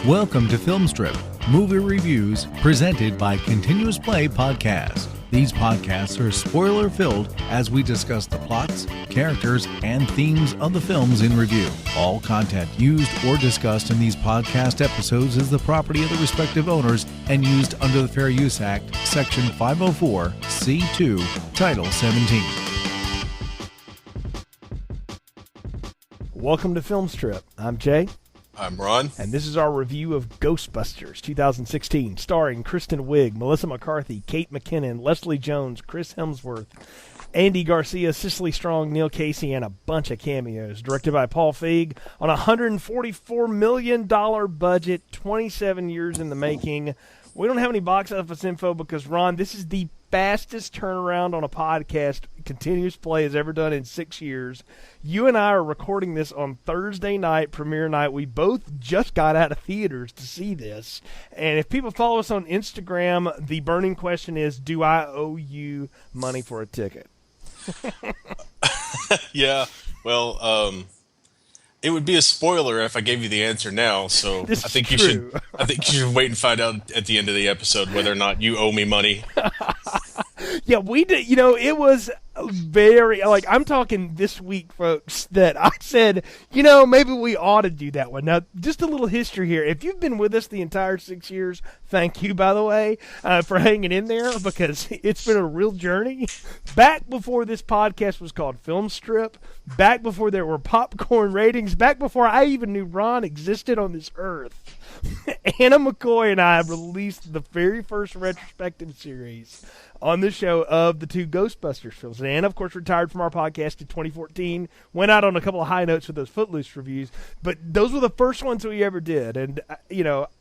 Welcome to Film Strip, movie reviews presented by Continuous Play Podcast. These podcasts are spoiler-filled as we discuss the plots, characters, and themes of the films in review. All content used or discussed in these podcast episodes is the property of the respective owners and used under the Fair Use Act, Section 504, C2, Title 17. Welcome to Film Strip. I'm Jay. I'm Ron. And this is our review of GhostBusters 2016, starring Kristen Wiig, Melissa McCarthy, Kate McKinnon, Leslie Jones, Chris Hemsworth, Andy Garcia, Cicely Strong, Neil Casey, and a bunch of cameos. Directed by Paul Feig on a $144 million budget, 27 years in the making. We don't have any box office info because, Ron, this is the fastest turnaround on a podcast Continuous Play has ever done in 6 years. You and I are recording this on Thursday night, premiere night. We both just got out of theaters to see this. And if people follow us on Instagram, the burning question is, do I owe you money for a ticket? Yeah, well, it would be a spoiler if I gave you the answer now, so I think you should wait and find out at the end of the episode whether or not you owe me money. Yeah, we did. You know, it was very, I'm talking this week, folks, that I said, maybe we ought to do that one. Now, just a little history here. If you've been with us the entire 6 years, thank you, by the way, for hanging in there, because it's been a real journey. Back before this podcast was called Film Strip, back before there were popcorn ratings, back before I even knew Ron existed on this earth, Anna McCoy and I released the very first retrospective series on the show of the two Ghostbusters films. And Anna, of course, retired from our podcast in 2014, went out on a couple of high notes with those Footloose reviews, but those were the first ones we ever did. And,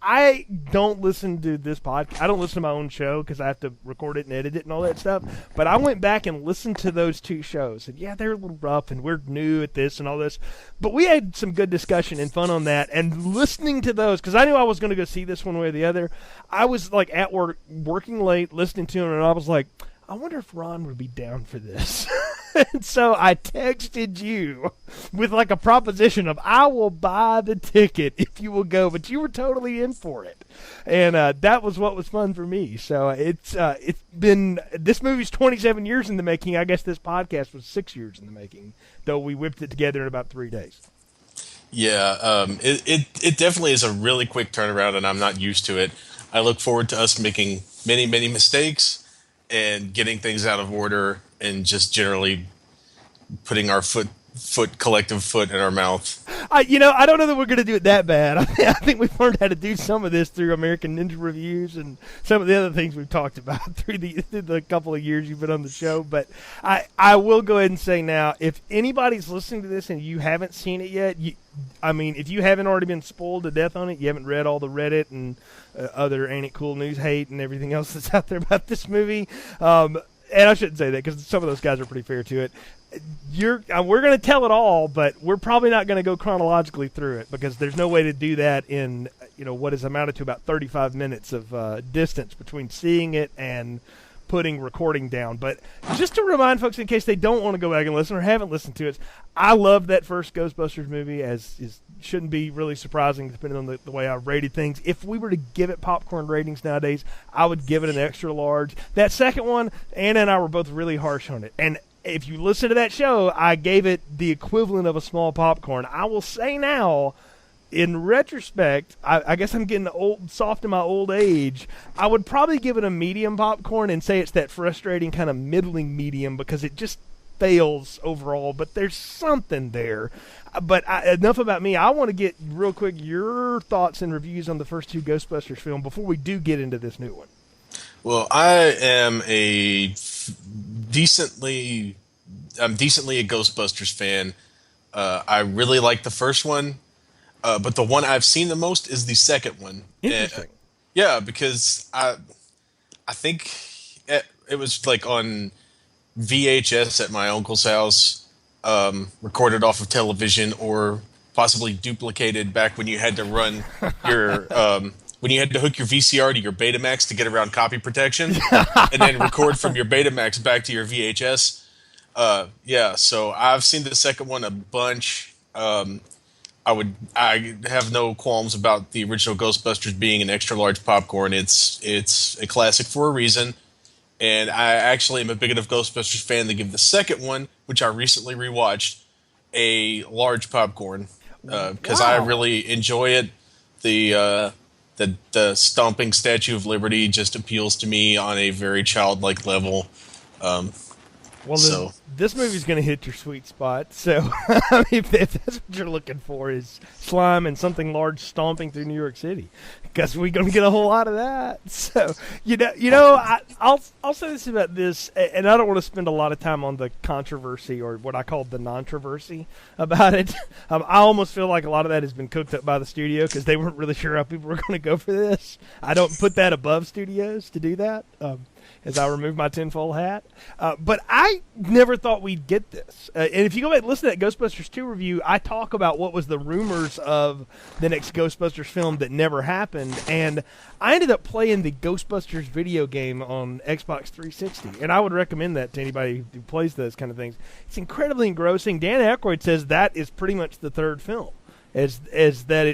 I don't listen to this podcast. I don't listen to my own show because I have to record it and edit it and all that stuff. But I went back and listened to those two shows. And, yeah, they're a little rough and we're new at this and all this. But we had some good discussion and fun on that. And listening to those, because I knew I was going to go see this one way or the other, I was, at work, working late, listening to them, and I was like, I wonder if Ron would be down for this. And so I texted you with a proposition of, I will buy the ticket if you will go, but you were totally in for it. And that was what was fun for me. So it's been, this movie's 27 years in the making. I guess this podcast was 6 years in the making, though we whipped it together in about 3 days. Yeah, it definitely is a really quick turnaround, and I'm not used to it. I look forward to us making many, many mistakes and getting things out of order and just generally putting our collective foot in our mouth. I don't know that we're going to do it that bad. I think we've learned how to do some of this through American Ninja Reviews and some of the other things we've talked about through the couple of years you've been on the show. But I will go ahead and say now, if anybody's listening to this and you haven't seen it yet, if you haven't already been spoiled to death on it, you haven't read all the Reddit and other Ain't It Cool News hate and everything else that's out there about this movie, and I shouldn't say that because some of those guys are pretty fair to it. We're going to tell it all, but we're probably not going to go chronologically through it because there's no way to do that in what is amounted to about 35 minutes of distance between seeing it and putting recording down. But just to remind folks, in case they don't want to go back and listen or haven't listened to it, I love that first Ghostbusters movie, as shouldn't be really surprising depending on the way I rated things. If we were to give it popcorn ratings nowadays, I would give it an extra large. That second one, Anna and I were both really harsh on it. And if you listen to that show, I gave it the equivalent of a small popcorn. I will say now, in retrospect, I guess I'm getting soft in my old age. I would probably give it a medium popcorn and say it's that frustrating kind of middling medium because it just fails overall, but there's something there. But enough about me. I want to get real quick your thoughts and reviews on the first two Ghostbusters film before we do get into this new one. Well, I am decently a Ghostbusters fan. I really like the first one. But the one I've seen the most is the second one. Interesting. Yeah, because I think it was on VHS at my uncle's house, recorded off of television, or possibly duplicated back when you had to run your when you had to hook your VCR to your Betamax to get around copy protection, and then record from your Betamax back to your VHS. So I've seen the second one a bunch. I have no qualms about the original Ghostbusters being an extra large popcorn. It's a classic for a reason, and I actually am a big enough Ghostbusters fan to give the second one, which I recently rewatched, a large popcorn because I really enjoy it. The stomping Statue of Liberty just appeals to me on a very childlike level. Well, this movie's going to hit your sweet spot. So, I mean, if that's what you're looking for is slime and something large stomping through New York City, because we're going to get a whole lot of that. So, I'll say this about this, and I don't want to spend a lot of time on the controversy or what I call the non-troversy about it. I almost feel like a lot of that has been cooked up by the studio because they weren't really sure how people were going to go for this. I don't put that above studios to do that. As I remove my tinfoil hat. But I never thought we'd get this. And if you go back and listen to that Ghostbusters 2 review, I talk about what was the rumors of the next Ghostbusters film that never happened. And I ended up playing the Ghostbusters video game on Xbox 360. And I would recommend that to anybody who plays those kind of things. It's incredibly engrossing. Dan Aykroyd says that is pretty much the third film. As that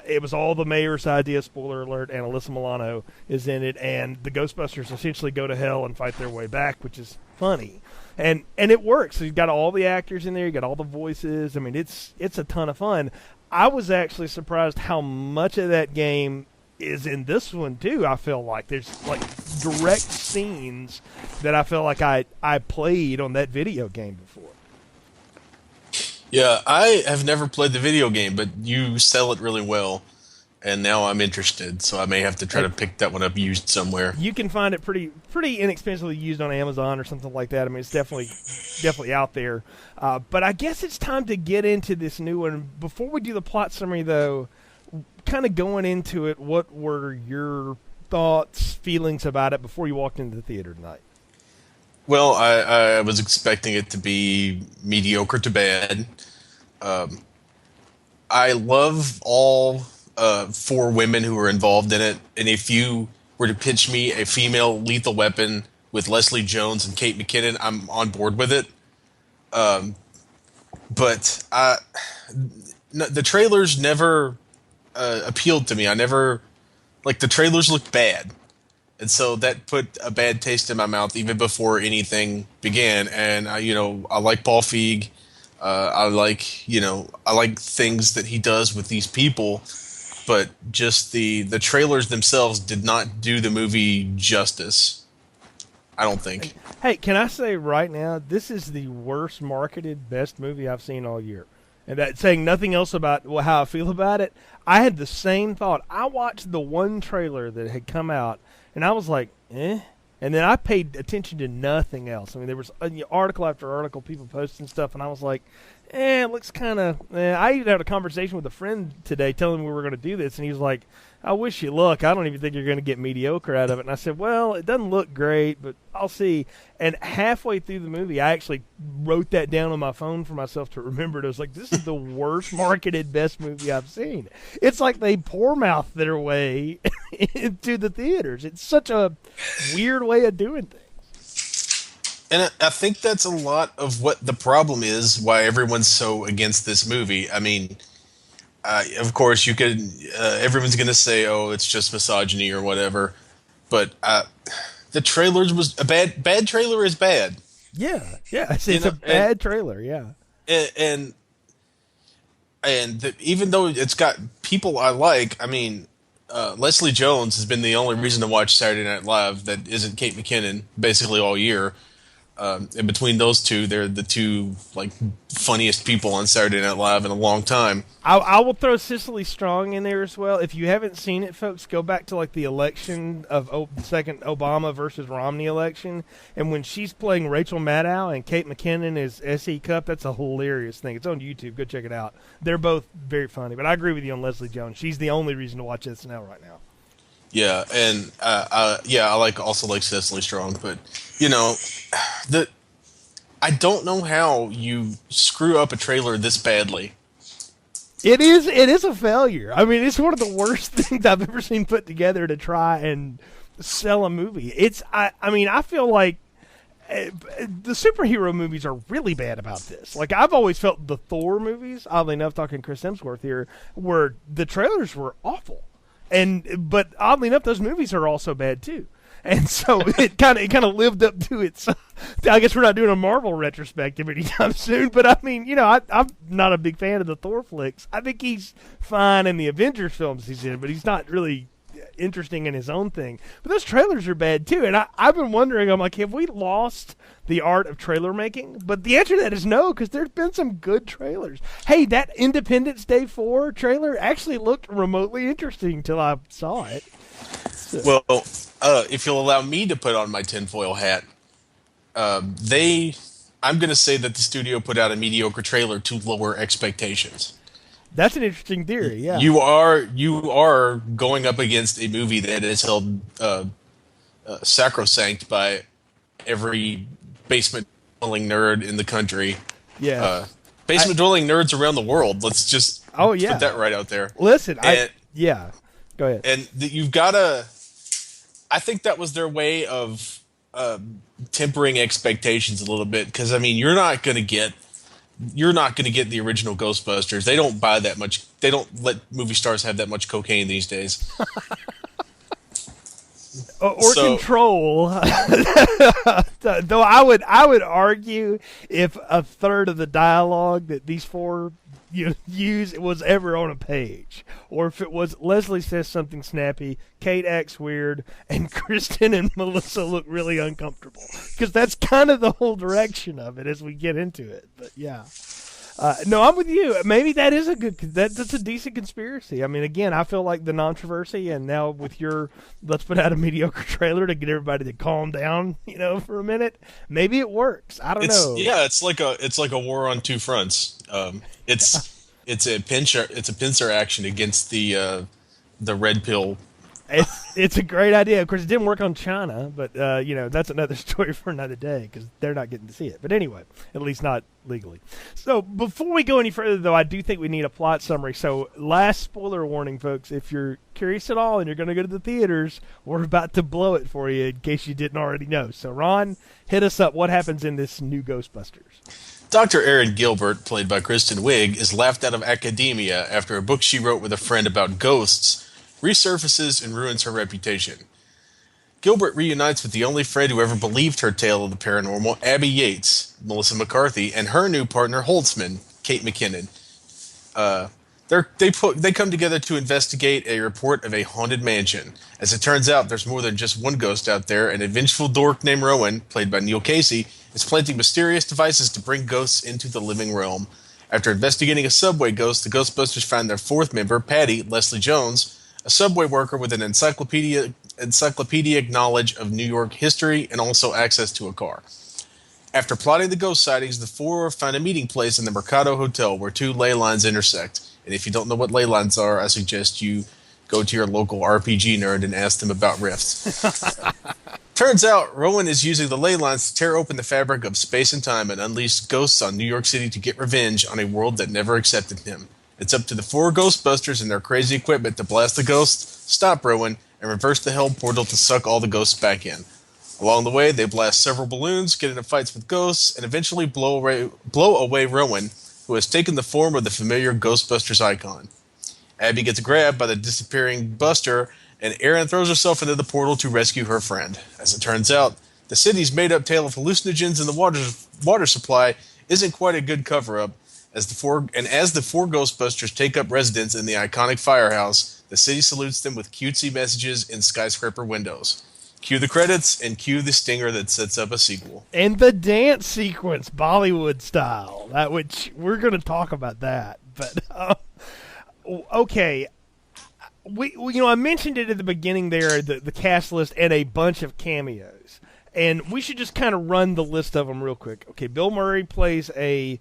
it was all the mayor's idea, spoiler alert, and Alyssa Milano is in it, and the Ghostbusters essentially go to hell and fight their way back, which is funny. And it works. So you've got all the actors in there, you got all the voices. I mean, it's a ton of fun. I was actually surprised how much of that game is in this one, too, I feel like. There's, like, direct scenes that I feel like I played on that video game before. Yeah, I have never played the video game, but you sell it really well, and now I'm interested, so I may have to try to pick that one up used somewhere. You can find it pretty inexpensively used on Amazon or something like that. I mean, it's definitely out there. But I guess it's time to get into this new one. Before we do the plot summary, though, kind of going into it, what were your thoughts, feelings about it before you walked into the theater tonight? Well, I was expecting it to be mediocre to bad. I love all 4 women who were involved in it, and if you were to pitch me a female Lethal Weapon with Leslie Jones and Kate McKinnon, I'm on board with it. But the trailers never appealed to me. The trailers looked bad. And so that put a bad taste in my mouth even before anything began. And I like Paul Feig. I like things that he does with these people, but just the trailers themselves did not do the movie justice. I don't think. Hey, can I say right now, this is the worst marketed, best movie I've seen all year. And that's saying nothing else about how I feel about it. I had the same thought. I watched the one trailer that had come out, and I was like, eh? And then I paid attention to nothing else. I mean, there was article after article, people posting stuff, and I was like, it looks kind of... I even had a conversation with a friend today telling me we were going to do this, and he was like, I wish you luck. I don't even think you're going to get mediocre out of it. And I said, well, it doesn't look great, but I'll see. And halfway through the movie, I actually wrote that down on my phone for myself to remember it. I was like, this is the worst marketed, best movie I've seen. It's like they poor-mouthed their way into the theaters. It's such a weird way of doing things. And I think that's a lot of what the problem is, why everyone's so against this movie. I mean... of course, you could. Everyone's going to say, "Oh, it's just misogyny or whatever," but the trailers was a bad trailer is bad. Yeah, it's a bad trailer. Yeah, and even though it's got people I like, I mean, Leslie Jones has been the only reason to watch Saturday Night Live that isn't Kate McKinnon basically all year. And between those two, they're the two funniest people on Saturday Night Live in a long time. I will throw Cicely Strong in there as well. If you haven't seen it, folks, go back to the election of the second Obama versus Romney election, and when she's playing Rachel Maddow and Kate McKinnon is S.E. Cupp, that's a hilarious thing. It's on YouTube. Go check it out. They're both very funny. But I agree with you on Leslie Jones. She's the only reason to watch SNL right now. Yeah, and I also like Cicely Strong, but I don't know how you screw up a trailer this badly. It is a failure. I mean, it's one of the worst things I've ever seen put together to try and sell a movie. I feel like the superhero movies are really bad about this. Like, I've always felt the Thor movies, oddly enough, talking Chris Hemsworth here, where the trailers were awful. But oddly enough, those movies are also bad too. And so it kind of lived up to its. I guess we're not doing a Marvel retrospective anytime soon, but I mean, I'm not a big fan of the Thor flicks. I think he's fine in the Avengers films he's in, but he's not really interesting in his own thing. But those trailers are bad too, and I've been wondering. I'm like, have we lost the art of trailer making? But the answer to that is no, because there's been some good trailers. Hey, that Independence Day 4 trailer actually looked remotely interesting till I saw it. So. Well, if you'll allow me to put on my tinfoil hat, I'm going to say that the studio put out a mediocre trailer to lower expectations. That's an interesting theory, yeah. You are going up against a movie that is held sacrosanct by every basement-dwelling nerd in the country. Yeah. Basement-dwelling nerds around the world. Let's just put that right out there. Listen, go ahead. And you've got to... I think that was their way of tempering expectations a little bit, because I mean, you're not going to get the original Ghostbusters. They don't buy that much. They don't let movie stars have that much cocaine these days. or control. Though I would argue if a third of the dialogue that these four use was ever on a page, or if it was Leslie says something snappy, Kate acts weird, and Kristen and Melissa look really uncomfortable, because that's kind of the whole direction of it as we get into it. But yeah. No, I'm with you. Maybe that is that's a decent conspiracy. I mean, again, I feel like the controversy, and now with your let's put out a mediocre trailer to get everybody to calm down, for a minute. Maybe it works. I don't know. Yeah, it's like a war on two fronts. It's a pincer action against the red pill. It's a great idea. Of course, it didn't work on China, but that's another story for another day, because they're not getting to see it. But anyway, at least not legally. So before we go any further, though, I do think we need a plot summary. So last spoiler warning, folks. If you're curious at all and you're going to go to the theaters, we're about to blow it for you in case you didn't already know. So Ron, hit us up. What happens in this new Ghostbusters? Dr. Erin Gilbert, played by Kristen Wiig, is laughed out of academia after a book she wrote with a friend about ghosts resurfaces and ruins her reputation. Gilbert reunites with the only friend who ever believed her tale of the paranormal, Abby Yates, Melissa McCarthy, and her new partner, Holtzman, Kate McKinnon. They come together to investigate a report of a haunted mansion. As it turns out, there's more than just one ghost out there, and a vengeful dork named Rowan, played by Neil Casey, is planting mysterious devices to bring ghosts into the living realm. After investigating a subway ghost, the Ghostbusters find their fourth member, Patty, Leslie Jones, a subway worker with an encyclopedic knowledge of New York history and also access to a car. After plotting the ghost sightings, the four find a meeting place in the Mercado Hotel where two ley lines intersect. And if you don't know what ley lines are, I suggest you go to your local RPG nerd and ask them about rifts. Turns out, Rowan is using the ley lines to tear open the fabric of space and time and unleash ghosts on New York City to get revenge on a world that never accepted him. It's up to the four Ghostbusters and their crazy equipment to blast the ghosts, stop Rowan, and reverse the hell portal to suck all the ghosts back in. Along the way, they blast several balloons, get into fights with ghosts, and eventually blow away Rowan, who has taken the form of the familiar Ghostbusters icon. Abby gets grabbed by the disappearing Buster, and Erin throws herself into the portal to rescue her friend. As it turns out, the city's made-up tale of hallucinogens in the water supply isn't quite a good cover-up. As the four Ghostbusters take up residence in the iconic firehouse, the city salutes them with cutesy messages in skyscraper windows. Cue the credits and cue the stinger that sets up a sequel. And the dance sequence, Bollywood style. Which we're going to talk about that. But okay, I mentioned it at the beginning there, the cast list and a bunch of cameos, and we should just kind of run the list of them real quick. Okay, Bill Murray plays a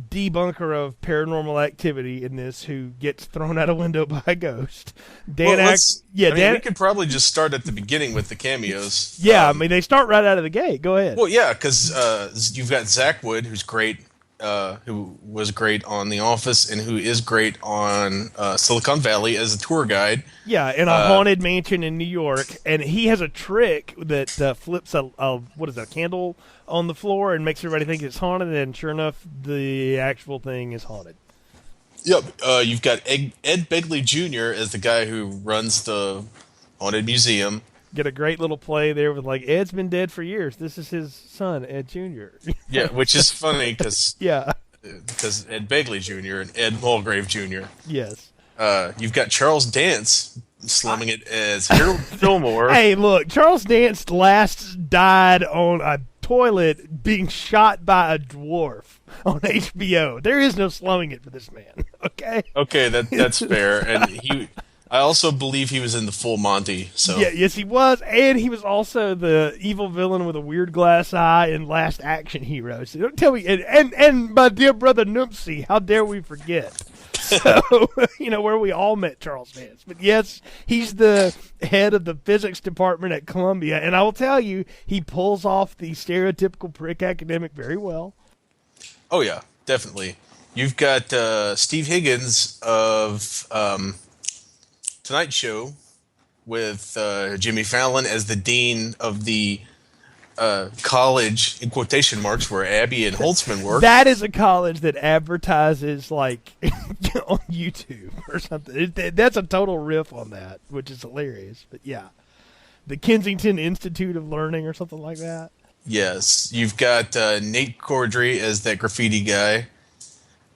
debunker of paranormal activity in this, who gets thrown out a window by a ghost. We could probably just start at the beginning with the cameos. Yeah, they start right out of the gate. Go ahead. Well, yeah, because you've got Zach Wood, who's great who was great on The Office and who is great on Silicon Valley as a tour guide. Yeah, in a haunted mansion in New York, and he has a trick that flips a candle on the floor and makes everybody think it's haunted, and sure enough, the actual thing is haunted. Yep. You've got Ed Begley Jr. as the guy who runs the haunted museum. Get a great little play there with like, Ed's been dead for years. This is his son, Ed Jr. Yeah, which is funny because yeah, because Ed Begley Jr. and Ed Mulgrave Jr. Yes. You've got Charles Dance slumming it as Harold Fillmore. Hey, look, Charles Dance last died on a toilet being shot by a dwarf on HBO. There is no slumming it for this man. Okay. Okay, that's fair. And I also believe he was in the Full Monty. So yeah, yes, he was, and he was also the evil villain with a weird glass eye in Last Action Hero. So don't tell me. And my dear brother Noopsy, how dare we forget? So where we all met Charles Dance. But yes, he's the head of the physics department at Columbia, and I will tell you, he pulls off the stereotypical prick academic very well. Oh yeah, definitely. You've got Steve Higgins of Tonight Show with Jimmy Fallon as the dean of the college, in quotation marks, where Abby and Holtzman work. That is a college that advertises like on YouTube or something. That's a total riff on that, which is hilarious. But yeah, the Kensington Institute of Learning or something like that. Yes, you've got Nate Cordry as that graffiti guy,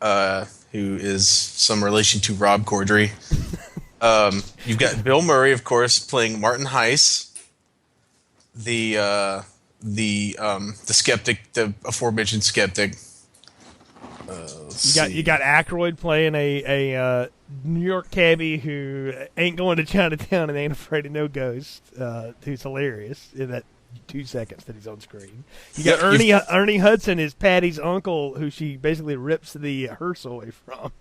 who is some relation to Rob Corddry. You've got Bill Murray, of course, playing Martin Heiss, the skeptic, the aforementioned skeptic. You got Aykroyd playing a New York cabbie who ain't going to Chinatown and ain't afraid of no ghost, who's hilarious in that 2 seconds that he's on screen. You got Ernie Hudson is Patty's uncle, who she basically rips the hearse away from.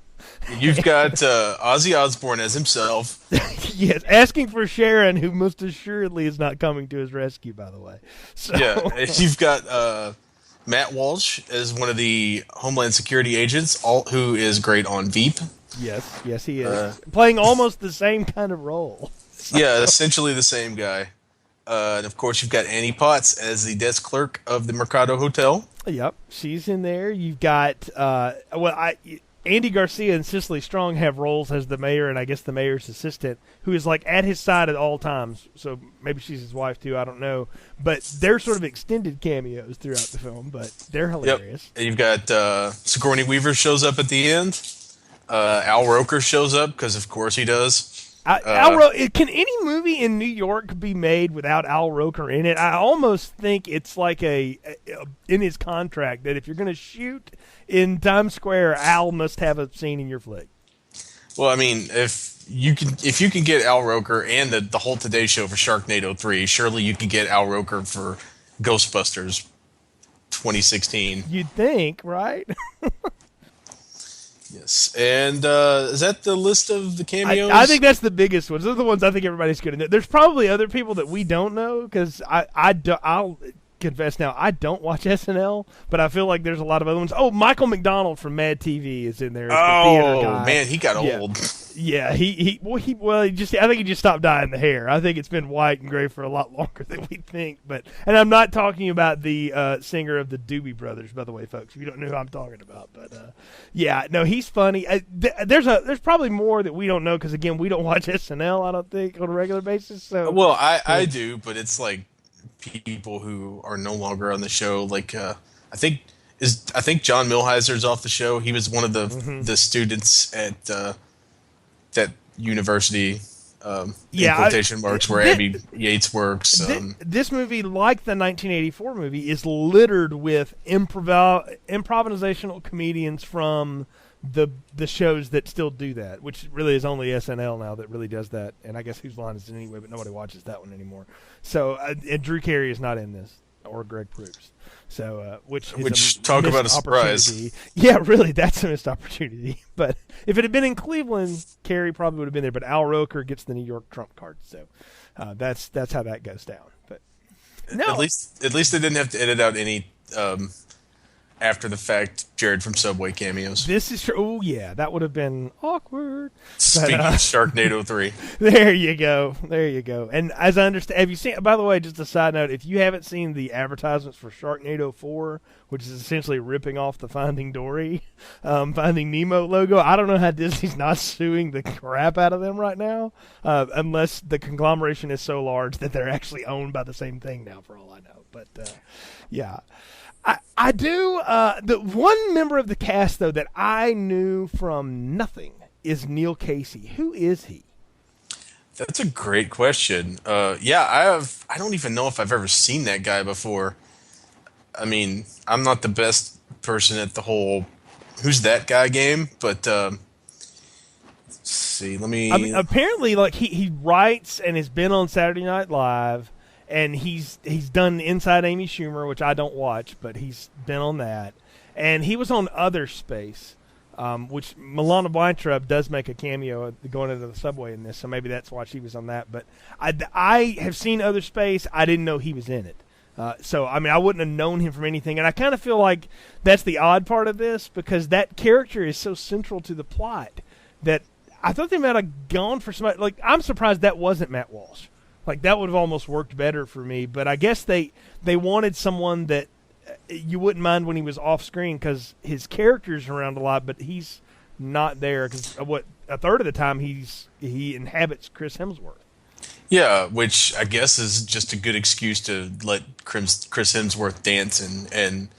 You've got Ozzy Osbourne as himself. Yes, asking for Sharon, who most assuredly is not coming to his rescue, by the way. So. Yeah, and you've got Matt Walsh as one of the Homeland Security agents, who is great on Veep. Yes, he is. Playing almost the same kind of role. Yeah, essentially the same guy. And of course, you've got Annie Potts as the desk clerk of the Mercado Hotel. Yep, she's in there. You've got Andy Garcia and Cicely Strong have roles as the mayor and I guess the mayor's assistant, who is like at his side at all times. So maybe she's his wife too. I don't know. But they're sort of extended cameos throughout the film, but they're hilarious. Yep. And you've got Sigourney Weaver shows up at the end. Al Roker shows up because of course he does. Can any movie in New York be made without Al Roker in it? I almost think it's like in his contract that if you're going to shoot in Times Square, Al must have a scene in your flick. Well, I mean, if you can get Al Roker and the whole Today Show for Sharknado 3, surely you can get Al Roker for Ghostbusters 2016. You'd think, right? Yes, and is that the list of the cameos? I think that's the biggest ones. Those are the ones I think everybody's going to know. There's probably other people that we don't know because I'll confess now, I don't watch SNL, but I feel like there's a lot of other ones. Oh, Michael McDonald from Mad TV is in there. Oh man, he got old. Yeah, he just I think he just stopped dyeing the hair. I think it's been white and gray for a lot longer than we think. And I'm not talking about the singer of the Doobie Brothers, by the way, folks. If you don't know who I'm talking about, but yeah, no, he's funny. There's probably more that we don't know because again, we don't watch SNL. I don't think on a regular basis. So well, I do, but it's like people who are no longer on the show. Like I think John Milheiser's off the show. He was one of the students at that university. In quotation marks, where Abby Yates works. This movie, like the 1984 movie, is littered with improvisational comedians from the shows that still do that, which really is only SNL now that really does that. And I guess Whose Line Is It Anyway, but nobody watches that one anymore. So, and Drew Carey is not in this, or Greg Proops. So, which talk about a surprise. Yeah, really, that's a missed opportunity. But if it had been in Cleveland, Carey probably would have been there. But Al Roker gets the New York trump card, so that's how that goes down. But no, at least they didn't have to edit out any after the fact Jared from Subway cameos. This is true. Oh yeah, that would have been awkward. Speaking of Sharknado 3. There you go. There you go. And as I understand, have you seen? By the way, just a side note: if you haven't seen the advertisements for Sharknado 4, which is essentially ripping off the Finding Dory, Finding Nemo logo, I don't know how Disney's not suing the crap out of them right now, unless the conglomeration is so large that they're actually owned by the same thing now, for all I know. But yeah. I do. The one member of the cast, though, that I knew from nothing is Neil Casey. Who is he? That's a great question. I don't even know if I've ever seen that guy before. I mean, I'm not the best person at the whole "who's that guy" game, but let's see. Let me. I mean, apparently, like he writes and has been on Saturday Night Live. And he's done Inside Amy Schumer, which I don't watch, but he's been on that. And he was on Other Space, which Milana Weintraub does make a cameo going into the subway in this, so maybe that's why she was on that. But I have seen Other Space. I didn't know he was in it. So, I mean, I wouldn't have known him from anything. And I kind of feel like that's the odd part of this, because that character is so central to the plot that I thought they might have gone for somebody. Like, I'm surprised that wasn't Matt Walsh. Like, that would have almost worked better for me. But I guess they wanted someone that you wouldn't mind when he was off screen, because his character's around a lot, but he's not there because a third of the time he inhabits Chris Hemsworth. Yeah, which I guess is just a good excuse to let Chris Hemsworth dance and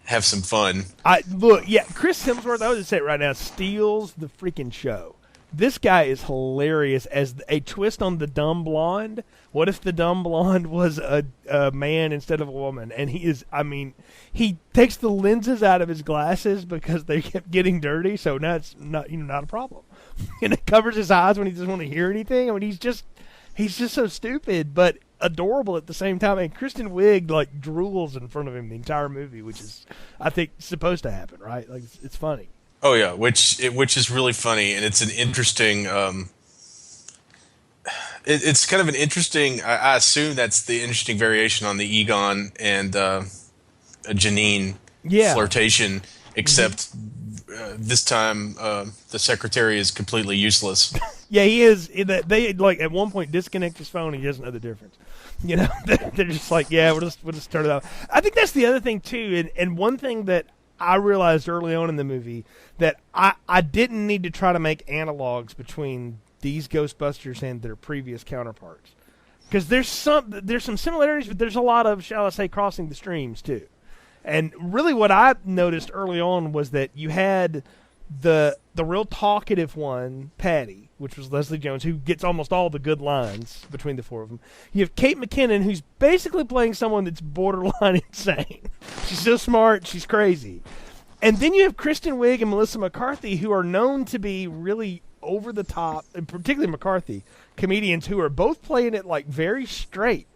have some fun. Chris Hemsworth, I would just say it right now, steals the freaking show. This guy is hilarious as a twist on the dumb blonde. What if the dumb blonde was a man instead of a woman? And he takes the lenses out of his glasses because they kept getting dirty, so now it's not a problem. And it covers his eyes when he doesn't want to hear anything. I mean, he's just so stupid, but adorable at the same time. And Kristen Wiig like drools in front of him the entire movie, which is, I think, supposed to happen, right? Like it's funny. Oh yeah, which is really funny, and it's an interesting. It's kind of an interesting. I assume that's the interesting variation on the Egon and Janine flirtation, except this time the secretary is completely useless. Yeah, he is. They like at one point disconnect his phone. And he doesn't know the difference. You know, they're just like, yeah, we'll just turn it off. I think that's the other thing too, and one thing that I realized early on in the movie that I didn't need to try to make analogs between these Ghostbusters and their previous counterparts, because there's some similarities, but there's a lot of, shall I say, crossing the streams too. And really, what I noticed early on was that you had the real talkative one, Patty, which was Leslie Jones, who gets almost all the good lines between the four of them. You have Kate McKinnon, who's basically playing someone that's borderline insane. She's so smart, she's crazy. And then you have Kristen Wiig and Melissa McCarthy, who are known to be really over the top, and particularly McCarthy, comedians who are both playing it like very straight.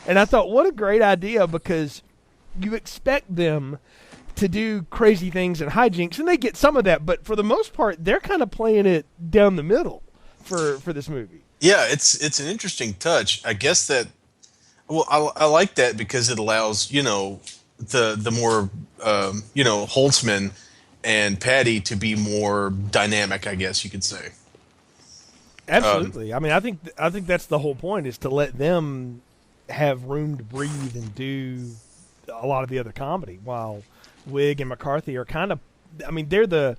And I thought, what a great idea, because you expect them to do crazy things and hijinks, and they get some of that, but for the most part, they're kind of playing it down the middle for this movie. Yeah, it's an interesting touch. I guess that, well, I like that because it allows, the more, Holtzman and Patty to be more dynamic, I guess you could say. Absolutely. I think that's the whole point, is to let them have room to breathe and do a lot of the other comedy, while Wiig and McCarthy are kind of, they're the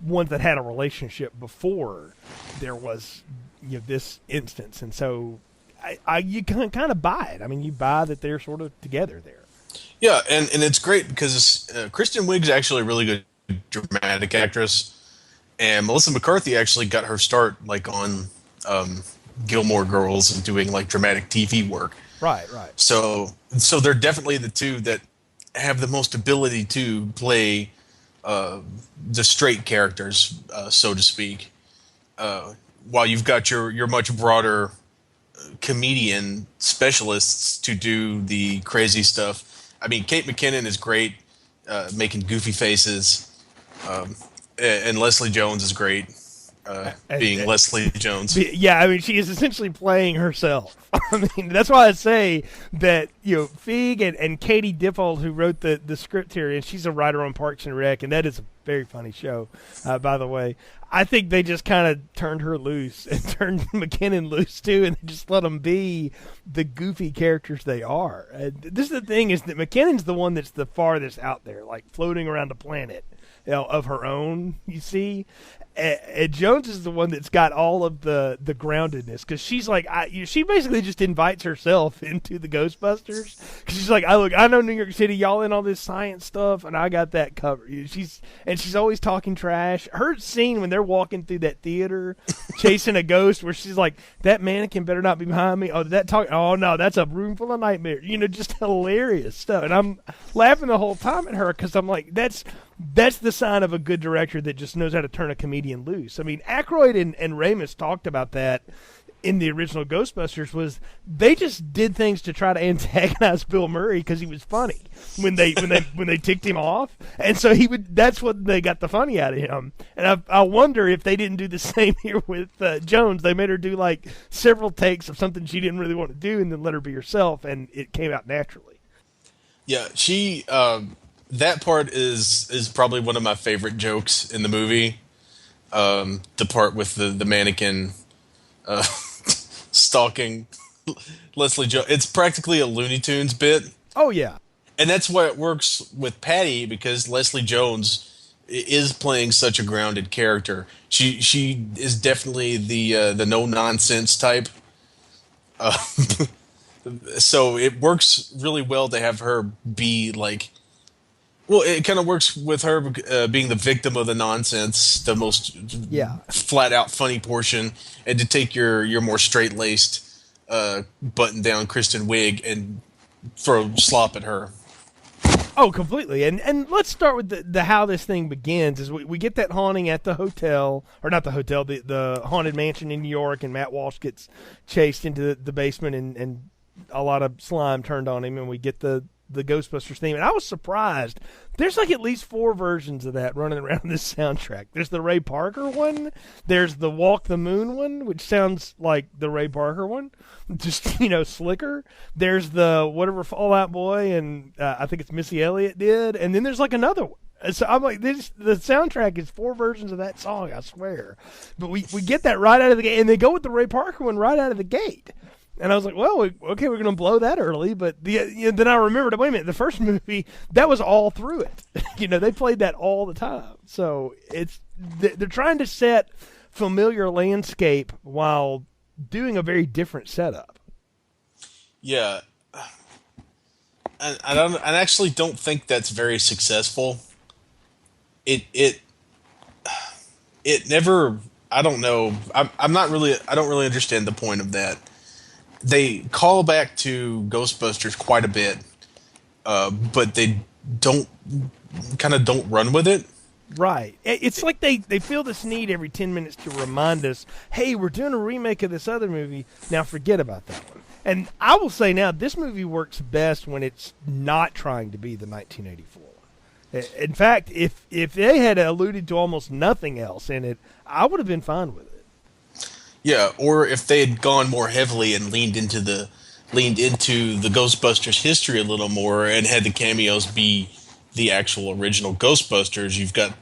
ones that had a relationship before there was this instance, and so you can kind of buy it. You buy that they're sort of together there. Yeah, and it's great because Kristen Wiig's actually a really good dramatic actress, and Melissa McCarthy actually got her start like on Gilmore Girls and doing like dramatic TV work. Right. So they're definitely the two that have the most ability to play the straight characters, so to speak. While you've got your much broader comedian specialists to do the crazy stuff. Kate McKinnon is great, making goofy faces, and Leslie Jones is great. being Leslie Jones. Yeah, I mean, she is essentially playing herself. I mean, that's why I say that, Feig and Katie Dippold, who wrote the script here, and she's a writer on Parks and Rec, and that is a very funny show, by the way. I think they just kind of turned her loose and turned McKinnon loose, too, and just let them be the goofy characters they are. And this is the thing, is that McKinnon's the one that's the farthest out there, like floating around the planet of her own, you see. And Jones is the one that's got all of the groundedness, because she's like, she basically just invites herself into the Ghostbusters, because she's like, I know New York City, y'all in all this science stuff, and I got that covered. She's always talking trash. Her scene when they're walking through that theater chasing a ghost, where she's like, that mannequin better not be behind me. Oh, no, that's a room full of nightmares. Just hilarious stuff. And I'm laughing the whole time at her, because I'm like, that's the sign of a good director that just knows how to turn a comedian loose. I mean, Aykroyd and Ramis talked about that in the original Ghostbusters, was they just did things to try to antagonize Bill Murray because he was funny when they ticked him off, and so that's what they got the funny out of him. And I wonder if they didn't do the same here with Jones. They made her do like several takes of something she didn't really want to do, and then let her be herself, and it came out naturally. Yeah, she. That part is probably one of my favorite jokes in the movie. The part with the mannequin stalking Leslie Jones. It's practically a Looney Tunes bit. Oh, yeah. And that's why it works with Patty, because Leslie Jones is playing such a grounded character. She is definitely the no-nonsense type. So it works really well to have her be like... Well, it kind of works with her being the victim of the nonsense, the most flat-out funny portion, and to take your more straight-laced, button-down Kristen Wiig and throw slop at her. Oh, completely. And let's start with the how this thing begins. Is we get that haunting at the hotel, or not the hotel, the haunted mansion in New York, and Matt Walsh gets chased into the basement, and a lot of slime turned on him, and we get the Ghostbusters theme. And I was surprised. There's like at least 4 versions of that running around this soundtrack. There's the Ray Parker one. There's the Walk the Moon one, which sounds like the Ray Parker one, just, slicker. There's the whatever Fall Out Boy, and I think it's Missy Elliott did. And then there's like another one. So I'm like, the soundtrack is 4 versions of that song, I swear. But we get that right out of the gate, and they go with the Ray Parker one right out of the gate. And I was like, well, okay, we're going to blow that early. But then I remembered, wait a minute, the first movie, that was all through it. They played that all the time. So they're trying to set familiar landscape while doing a very different setup. Yeah. I actually don't think that's very successful. It never, I don't know. I don't really understand the point of that. They call back to Ghostbusters quite a bit, but they don't run with it. Right. It's like they feel this need every 10 minutes to remind us, hey, we're doing a remake of this other movie. Now forget about that one. And I will say now, this movie works best when it's not trying to be the 1984 one. In fact, if they had alluded to almost nothing else in it, I would have been fine with it. Yeah, or if they had gone more heavily and leaned into the Ghostbusters history a little more and had the cameos be the actual original Ghostbusters, you've got,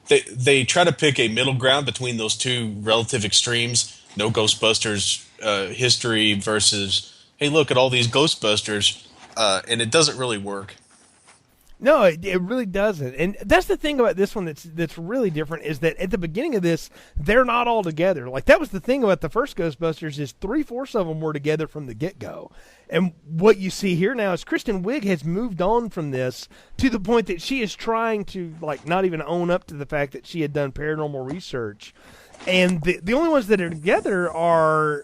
they try to pick a middle ground between those two relative extremes. No Ghostbusters history versus, hey, look at all these Ghostbusters, and it doesn't really work. No, it really doesn't. And that's the thing about this one that's really different, is that at the beginning of this, they're not all together. Like, that was the thing about the first Ghostbusters, is 3/4 of them were together from the get-go. And what you see here now is Kristen Wiig has moved on from this to the point that she is trying to, like, not even own up to the fact that she had done paranormal research. And the only ones that are together are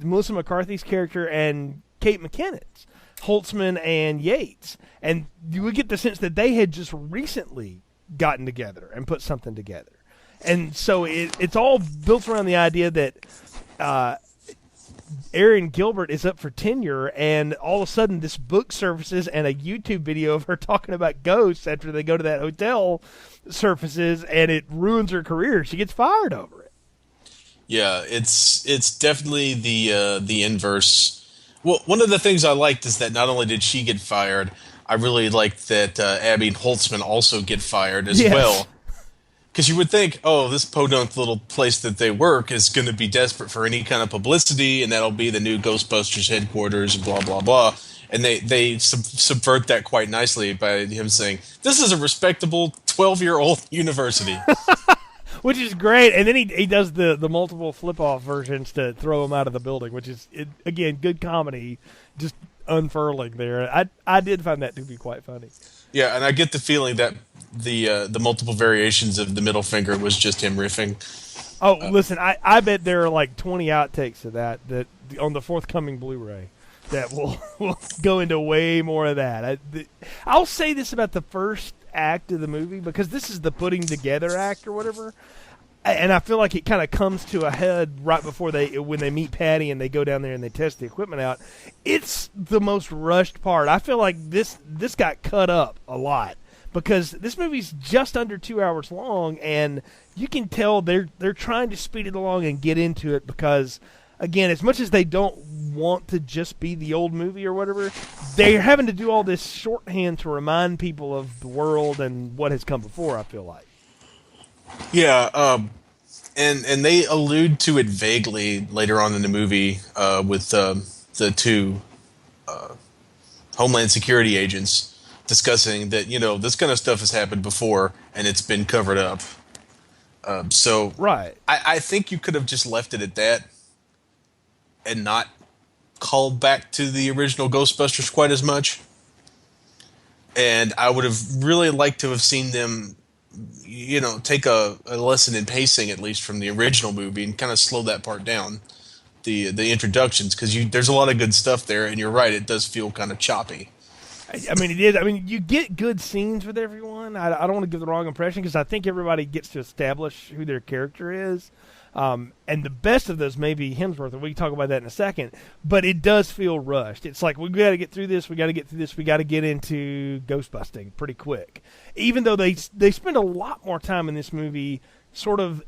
Melissa McCarthy's character and Kate McKinnon's. Holtzman and Yates, and you would get the sense that they had just recently gotten together and put something together. And so it's all built around the idea that Erin Gilbert is up for tenure, and all of a sudden this book surfaces and a YouTube video of her talking about ghosts after they go to that hotel surfaces, and it ruins her career. She gets fired over it. Yeah, it's definitely the inverse. Well, one of the things I liked is that not only did she get fired, I really liked that Abby Holtzman also get fired as well. Because you would think, oh, this podunk little place that they work is going to be desperate for any kind of publicity, and that'll be the new Ghostbusters headquarters, and blah, blah, blah. And they subvert that quite nicely by him saying, this is a respectable 12-year-old university. Which is great. And then he does the multiple flip-off versions to throw him out of the building, which is, again, good comedy, just unfurling there. I did find that to be quite funny. Yeah, and I get the feeling that the multiple variations of the middle finger was just him riffing. Oh, listen, I bet there are like 20 outtakes of that on the forthcoming Blu-ray that will go into way more of that. I'll say this about the first act of the movie, because this is the putting together act or whatever, and I feel like it kind of comes to a head right before when they meet Patty and they go down there and they test the equipment out. It's the most rushed part. I feel like this got cut up a lot, because this movie's just under 2 hours long, and you can tell they're trying to speed it along and get into it, because, again, as much as they don't want to just be the old movie or whatever, they're having to do all this shorthand to remind people of the world and what has come before, I feel like. Yeah, and they allude to it vaguely later on in the movie with the two Homeland Security agents discussing that, this kind of stuff has happened before and it's been covered up. So right. I think you could have just left it at that and not called back to the original Ghostbusters quite as much. And I would have really liked to have seen them, take a lesson in pacing, at least from the original movie, and kind of slow that part down, the introductions, because there's a lot of good stuff there, and you're right, it does feel kind of choppy. I mean, it is. I mean, you get good scenes with everyone. I don't want to give the wrong impression, because I think everybody gets to establish who their character is. And the best of those may be Hemsworth, and we can talk about that in a second. But it does feel rushed. It's like, we got to get through this, we got to get into Ghostbusting pretty quick. Even though they spend a lot more time in this movie sort of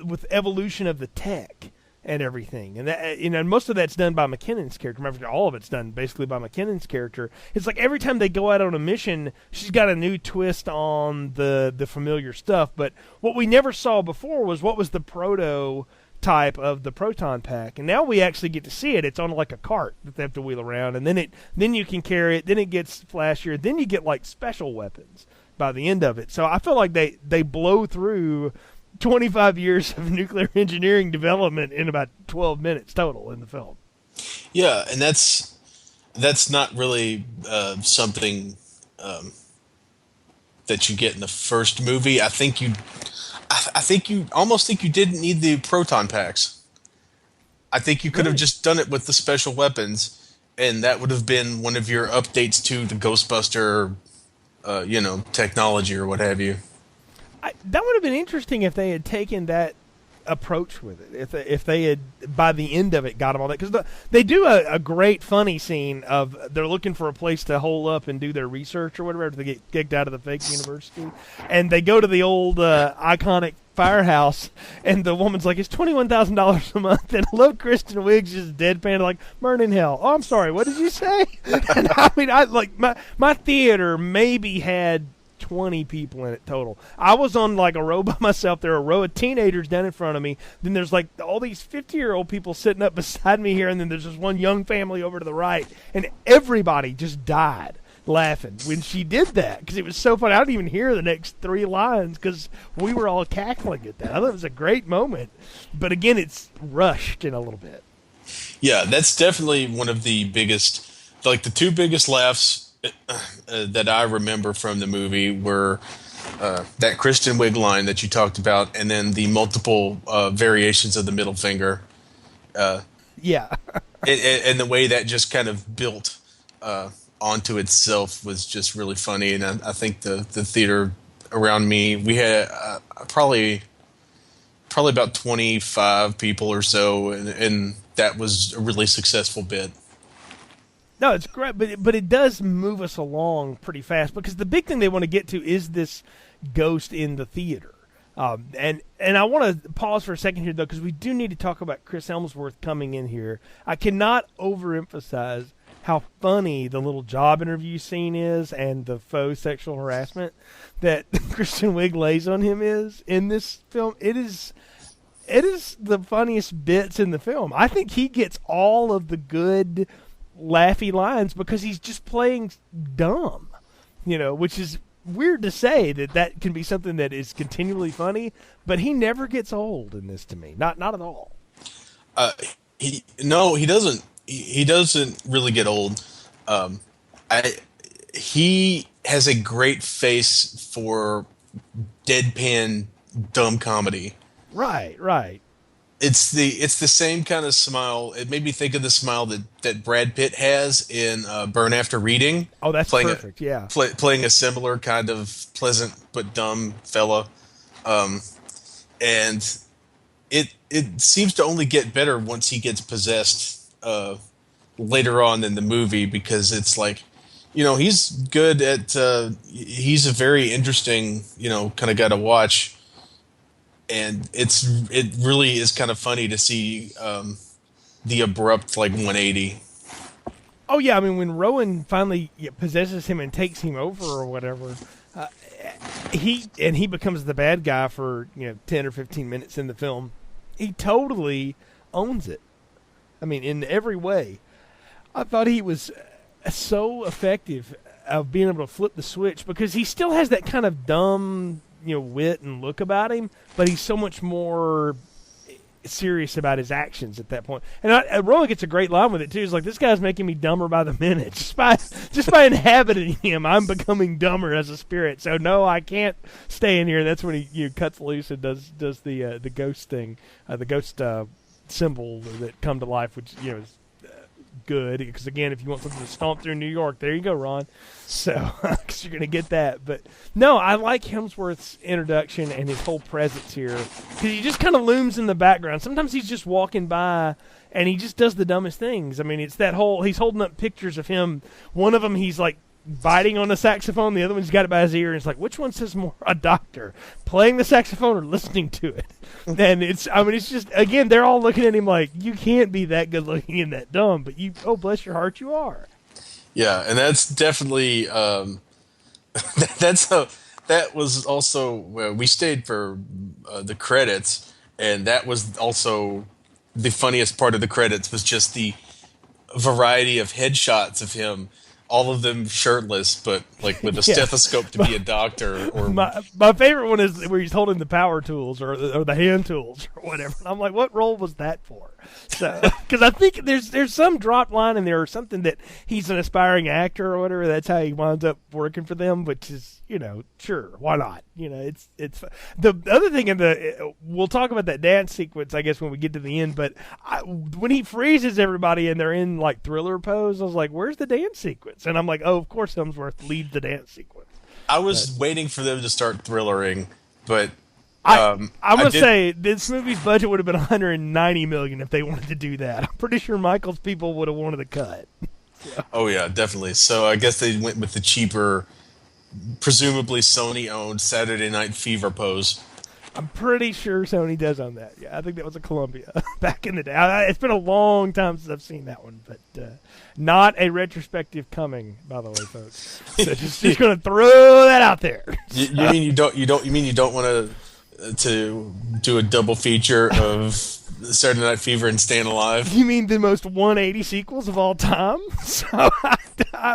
with evolution of the tech and everything. And that, most of that's done by McKinnon's character. Remember, all of it's done basically by McKinnon's character. It's like every time they go out on a mission, she's got a new twist on the familiar stuff. But what we never saw before was what was the prototype of the proton pack. And now we actually get to see it. It's on like a cart that they have to wheel around, and then you can carry it, then it gets flashier, then you get like special weapons by the end of it. So I feel like they blow through 25 years of nuclear engineering development in about 12 minutes total in the film. Yeah, and that's not really something that you get in the first movie. I think you almost think you didn't need the proton packs. I think you could have just done it with the special weapons, and that would have been one of your updates to the Ghostbuster, technology or what have you. That would have been interesting if they had taken that approach with it. If they had, by the end of it, got them all that. Because they do a great funny scene of they're looking for a place to hole up and do their research or whatever after they get kicked out of the fake university. And they go to the old iconic firehouse, and the woman's like, it's $21,000 a month. And I love Kristen Wiig's just deadpan, like, burn in hell. Oh, I'm sorry, what did you say? And I mean, my theater maybe had 20 people in it total. I was on like a row by myself. There were a row of teenagers down in front of me. Then there's like all these 50-year-old people sitting up beside me here, and then there's this one young family over to the right, and everybody just died laughing when she did that, because it was so funny. I didn't even hear the next three lines because we were all cackling at that. I thought it was a great moment, but again, it's rushed in a little bit. Yeah, that's definitely one of the biggest, like the two biggest laughs that I remember from the movie were that Kristen Wiig line that you talked about, and then the multiple variations of the middle finger. Yeah. and the way that just kind of built onto itself was just really funny. And I think the theater around me, we had probably about 25 people or so, and that was a really successful bit. No, it's great, but it does move us along pretty fast because the big thing they want to get to is this ghost in the theater. And I want to pause for a second here, though, because we do need to talk about Chris Hemsworth coming in here. I cannot overemphasize how funny the little job interview scene is and the faux sexual harassment that Kristen Wiig lays on him is in this film. It is the funniest bits in the film. I think he gets all of the good laughy lines because he's just playing dumb, which is weird to say that can be something that is continually funny, but he never gets old in this to me. Not at all. He doesn't. He doesn't really get old. He has a great face for deadpan dumb comedy. Right. It's the same kind of smile. It made me think of the smile that Brad Pitt has in Burn After Reading. Oh, that's perfect. Yeah, playing a similar kind of pleasant but dumb fella, and it seems to only get better once he gets possessed later on in the movie, because it's like, he's good at he's a very interesting kind of guy to watch. And it really is kind of funny to see the abrupt 180. Oh yeah, I mean when Rowan finally possesses him and takes him over or whatever, he becomes the bad guy for 10 or 15 minutes in the film. He totally owns it. I mean, in every way. I thought he was so effective of being able to flip the switch because he still has that kind of dumb wit and look about him, but he's so much more serious about his actions at that point. And Rowan gets a great line with it too. He's like, "This guy's making me dumber by the minute. Just by inhabiting him, I'm becoming dumber as a spirit. So no, I can't stay in here." And that's when he cuts loose and does the ghost thing, the ghost symbol that come to life, which is good, because again, if you want something to stomp through New York, there you go, Ron. So, because you're going to get that. But no, I like Hemsworth's introduction and his whole presence here, because he just kind of looms in the background. Sometimes he's just walking by and he just does the dumbest things. I mean, it's that whole, he's holding up pictures of him. One of them, he's like biting on the saxophone. The other one's got it by his ear. And it's like, which one says more a doctor, playing the saxophone or listening to it? And it's just, again, they're all looking at him like, you can't be that good looking and that dumb, but you, oh, bless your heart, you are. Yeah. And that's definitely, that was also, we stayed for the credits, and that was also the funniest part of the credits was just the variety of headshots of him. All of them shirtless, but with a stethoscope to be a doctor. Or my favorite one is where he's holding the power tools or the hand tools or whatever. And I'm like, what role was that for? So, because I think there's some drop line in there or something that he's an aspiring actor or whatever. That's how he winds up working for them, which is sure, why not? It's the other thing we'll talk about that dance sequence, I guess, when we get to the end. But when he freezes everybody and they're in Thriller pose, I was like, where's the dance sequence? And I'm like, oh, of course Hemsworth leads the dance sequence. I was waiting for them to start thrillering, but I'm gonna say this movie's budget would have been $190 million if they wanted to do that. I'm pretty sure Michael's people would have wanted to cut. Yeah. Oh yeah, definitely. So I guess they went with the cheaper, presumably Sony-owned Saturday Night Fever pose. I'm pretty sure Sony does own that. Yeah, I think that was a Columbia back in the day. It's been a long time since I've seen that one, but not a retrospective coming, by the way, folks. So just going to throw that out there. You mean you don't want to do a double feature of Saturday Night Fever and Staying Alive? You mean the most 180 sequels of all time? So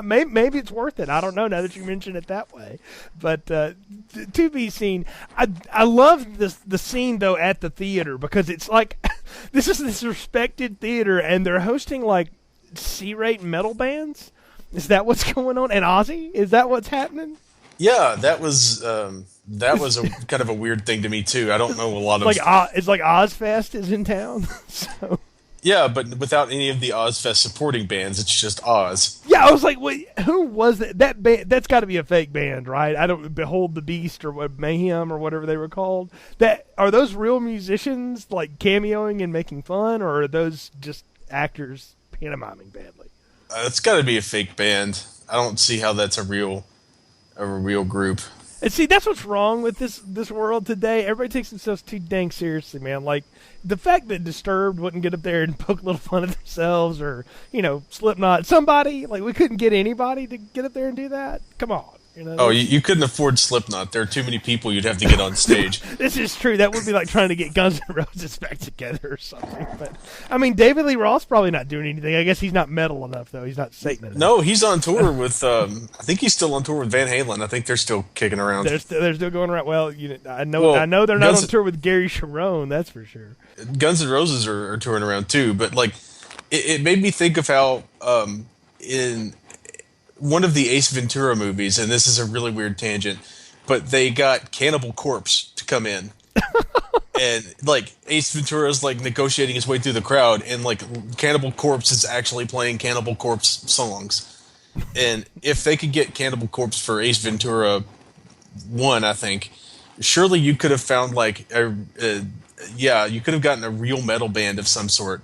maybe it's worth it. I don't know now that you mention it that way. But to be seen. I love the scene, though, at the theater, because it's like this is this respected theater, and they're hosting C-rate metal bands. Is that what's going on? And Ozzy? Is that what's happening? Yeah, that was a kind of a weird thing to me too. I don't know a lot of it's like Ozfest is in town. So yeah, but without any of the Ozfest supporting bands, it's just Oz. Yeah, I was like, wait, who was that? That band? That's got to be a fake band, right? I don't Behold the Beast or Mayhem or whatever they were called. Are those real musicians cameoing and making fun, or are those just actors pantomiming badly. It's got to be a fake band. I don't see how that's a real group. And see, that's what's wrong with this world today. Everybody takes themselves too dang seriously, man. Like, the fact that Disturbed wouldn't get up there and poke a little fun at themselves, or, Slipknot, somebody, like, we couldn't get anybody to get up there and do that? Come on. Oh, you couldn't afford Slipknot. There are too many people you'd have to get on stage. This is true. That would be like trying to get Guns N' Roses back together or something. But, I mean, David Lee Roth's probably not doing anything. I guess he's not metal enough, though. He's not Satan enough. No, he's on tour with, I think he's still on tour with Van Halen. I think they're still kicking around. They're still going around. Well, I know they're not on tour with Gary Cherone, that's for sure. Guns N' Roses are touring around, too. But, like, it made me think of how in one of the Ace Ventura movies, and this is a really weird tangent, but they got Cannibal Corpse to come in. And, like, Ace Ventura's, like, negotiating his way through the crowd, and, like, Cannibal Corpse is actually playing Cannibal Corpse songs. And if they could get Cannibal Corpse for Ace Ventura 1, I think, surely you could have found, like, you could have gotten a real metal band of some sort.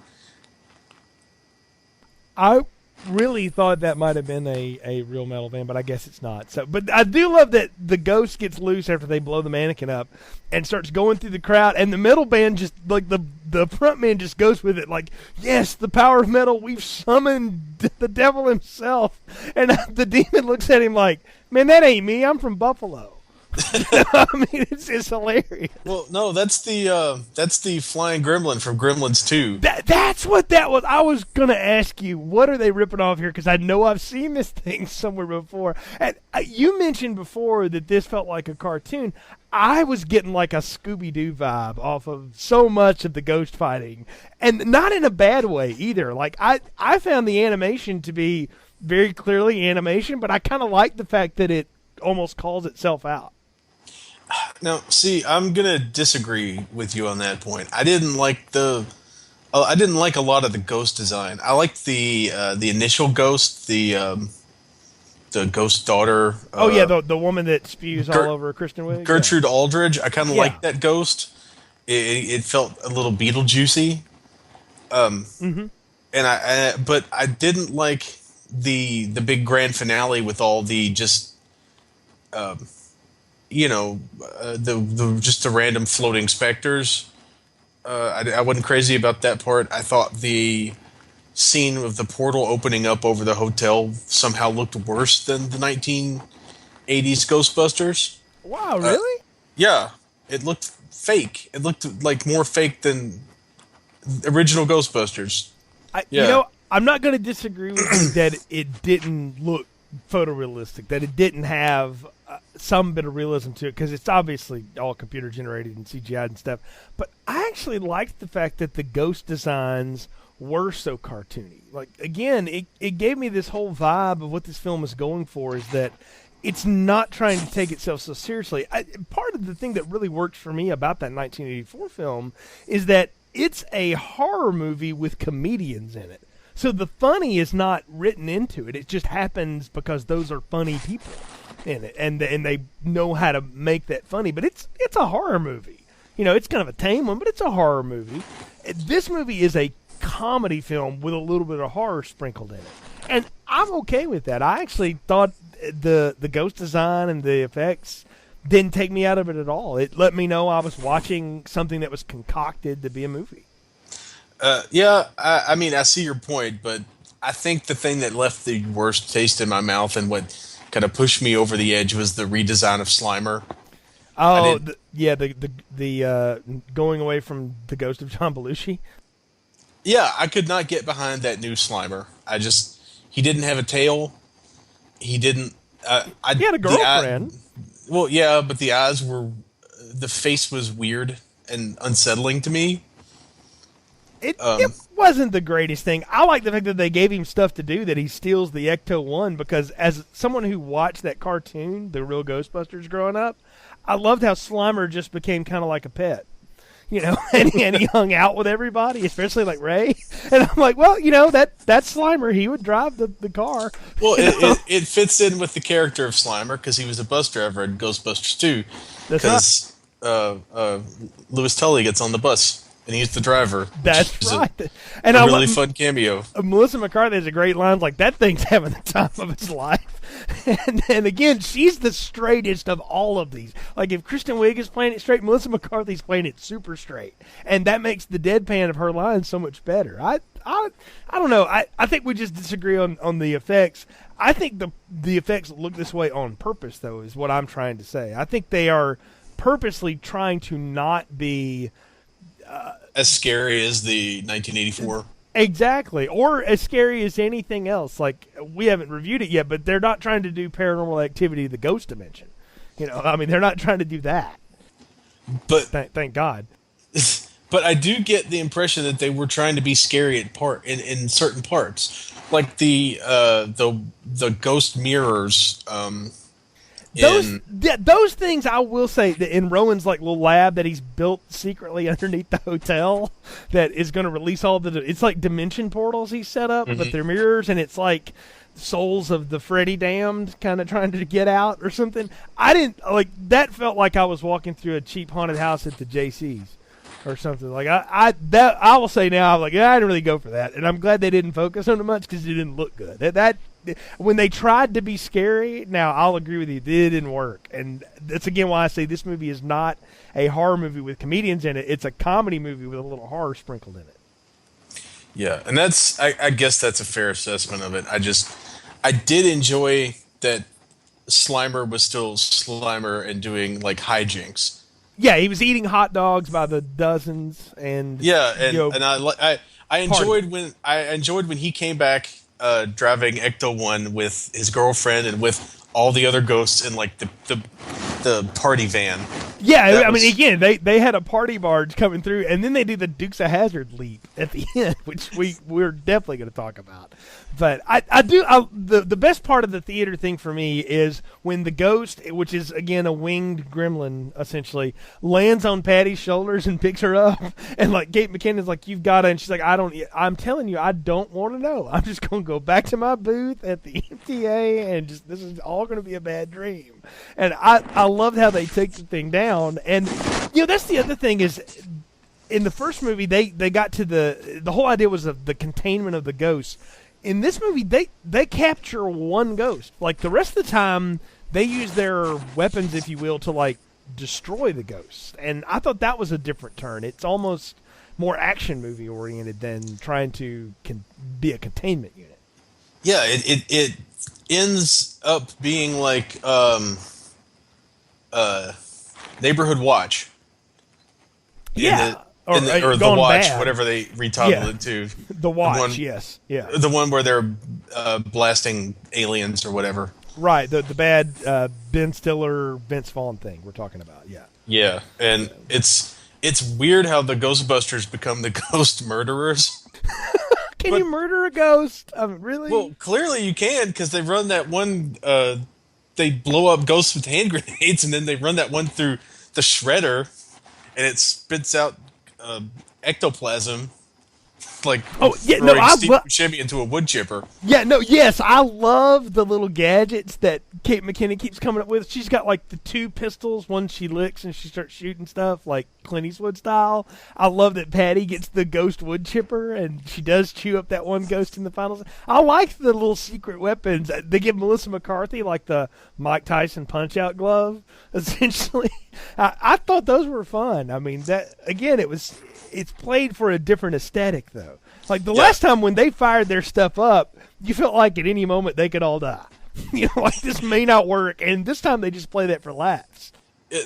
I really thought that might have been a real metal band, but I guess it's not. So, but I do love that the ghost gets loose after they blow the mannequin up and starts going through the crowd, and the metal band just, like, the front man just goes with it, like, yes, the power of metal, we've summoned the devil himself. And the demon looks at him like, man, that ain't me, I'm from Buffalo. I mean, it's hilarious. Well, no, that's the flying gremlin from Gremlins 2. That's what that was. I was gonna ask you, what are they ripping off here? Because I know I've seen this thing somewhere before. And you mentioned before that this felt like a cartoon. I was getting like a Scooby-Doo vibe off of so much of the ghost fighting, and not in a bad way either. Like I found the animation to be very clearly animation, but I kind of like the fact that it almost calls itself out. Now, see, I'm gonna disagree with you on that point. I didn't like a lot of the ghost design. I liked the initial ghost, the ghost daughter. The woman that spews all over Kristen Wiig. Gertrude Aldridge. I kind of liked that ghost. It felt a little Beetlejuicy. But I didn't like the big grand finale with all the just. The random floating specters. I wasn't crazy about that part. I thought the scene of the portal opening up over the hotel somehow looked worse than the 1980s Ghostbusters. Wow, really? Yeah, it looked fake. It looked like more fake than the original Ghostbusters. I'm not going to disagree with you that it didn't look photorealistic, that it didn't have some bit of realism to it, because it's obviously all computer generated and CGI and stuff. But I actually liked the fact that the ghost designs were so cartoony. Like, again, it gave me this whole vibe of what this film is going for, is that it's not trying to take itself so seriously. Part of the thing that really worked for me about that 1984 film is that it's a horror movie with comedians in it. So the funny is not written into it. It just happens because those are funny people in it, and they know how to make that funny. But it's a horror movie. It's kind of a tame one, but it's a horror movie. This movie is a comedy film with a little bit of horror sprinkled in it, and I'm okay with that. I actually thought the ghost design and the effects didn't take me out of it at all. It let me know I was watching something that was concocted to be a movie. I mean, I see your point, but I think the thing that left the worst taste in my mouth and what kind of pushed me over the edge was the redesign of Slimer. Oh, the going away from the ghost of John Belushi. Yeah, I could not get behind that new Slimer. He didn't have a tail. He didn't. He had a girlfriend. But the face was weird and unsettling to me. It wasn't the greatest thing. I like the fact that they gave him stuff to do, that he steals the Ecto-1, because as someone who watched that cartoon, the real Ghostbusters, growing up, I loved how Slimer just became kind of like a pet. And he hung out with everybody, especially like Ray. And I'm like, well, that's Slimer. He would drive the car. Well, it fits in with the character of Slimer because he was a bus driver in Ghostbusters 2. Because Louis Tully gets on the bus. and he's the driver. That's right. And a really fun cameo. Melissa McCarthy has a great line like, that thing's having the time of its life. And again, she's the straightest of all of these. Like, if Kristen Wiig is playing it straight, Melissa McCarthy's playing it super straight. And that makes the deadpan of her lines so much better. I don't know. I think we just disagree on the effects. I think the effects look this way on purpose, though, is what I'm trying to say. I think they are purposely trying to not be as scary as the 1984. Exactly, or as scary as anything else. Like, we haven't reviewed it yet, but they're not trying to do Paranormal Activity, the Ghost Dimension. I mean, they're not trying to do that. But thank God. But I do get the impression that they were trying to be scary in certain parts, like the ghost mirrors. Those things, I will say, that in Rowan's like little lab that he's built secretly underneath the hotel that is going to release all it's like dimension portals he's set up, but they're mirrors, and it's like souls of the Freddy damned kind of trying to get out or something. I didn't like that. Felt like I was walking through a cheap haunted house at the JC's or something. Like I will say now, I'm like, I didn't really go for that, and I'm glad they didn't focus on it much because it didn't look good. That when they tried to be scary, now I'll agree with you, it didn't work. And that's again why I say this movie is not a horror movie with comedians in it. It's a comedy movie with a little horror sprinkled in it. Yeah, and I guess that's a fair assessment of it. I did enjoy that Slimer was still Slimer and doing like hijinks. Yeah, he was eating hot dogs by the dozens, and and I enjoyed when he came back driving Ecto 1 with his girlfriend and with all the other ghosts in like the party van. Yeah, mean, again, they had a party barge coming through, and then they do the Dukes of Hazzard leap at the end, which we're definitely going to talk about. But the best part of the theater thing for me is when the ghost, which is again a winged gremlin essentially, lands on Patty's shoulders and picks her up, and like Kate McKinnon's like, "You've got to," and she's like, I'm telling you, I don't want to know. I'm just going to go back to my booth at the MTA, and this is all going to be a bad dream. And I loved how they took the thing down, and that's the other thing is, in the first movie they got to the whole idea was of the containment of the ghosts. In this movie, they capture one ghost. Like, the rest of the time, they use their weapons, if you will, to, like, destroy the ghosts. And I thought that was a different turn. It's almost more action movie oriented than trying to be a containment unit. Yeah, it ends up being like Neighborhood Watch. Or The Watch, bad. Whatever they retitled it to. The Watch, yes. Yeah. The one where they're blasting aliens or whatever. Right, the bad Ben Stiller, Vince Vaughn thing we're talking about, yeah. Yeah, and it's weird how the Ghostbusters become the ghost murderers. Can you murder a ghost? Really? Well, clearly you can, because they run that one, they blow up ghosts with hand grenades, and then they run that one through the shredder, and it spits out ectoplasm, like Steve Buscemi into a wood chipper. Yeah, no, yes, I love the little gadgets that Kate McKinnon keeps coming up with. She's got like the two pistols, one she licks and she starts shooting stuff like Clint Eastwood style. I love that Patty gets the ghost wood chipper and she does chew up that one ghost in the finals. I like the little secret weapons. They give Melissa McCarthy like the Mike Tyson punch-out glove, essentially. I thought those were fun. I mean, that again, it's played for a different aesthetic, though. Like the last time when they fired their stuff up, you felt like at any moment they could all die. Like this may not work, and this time they just play that for laughs.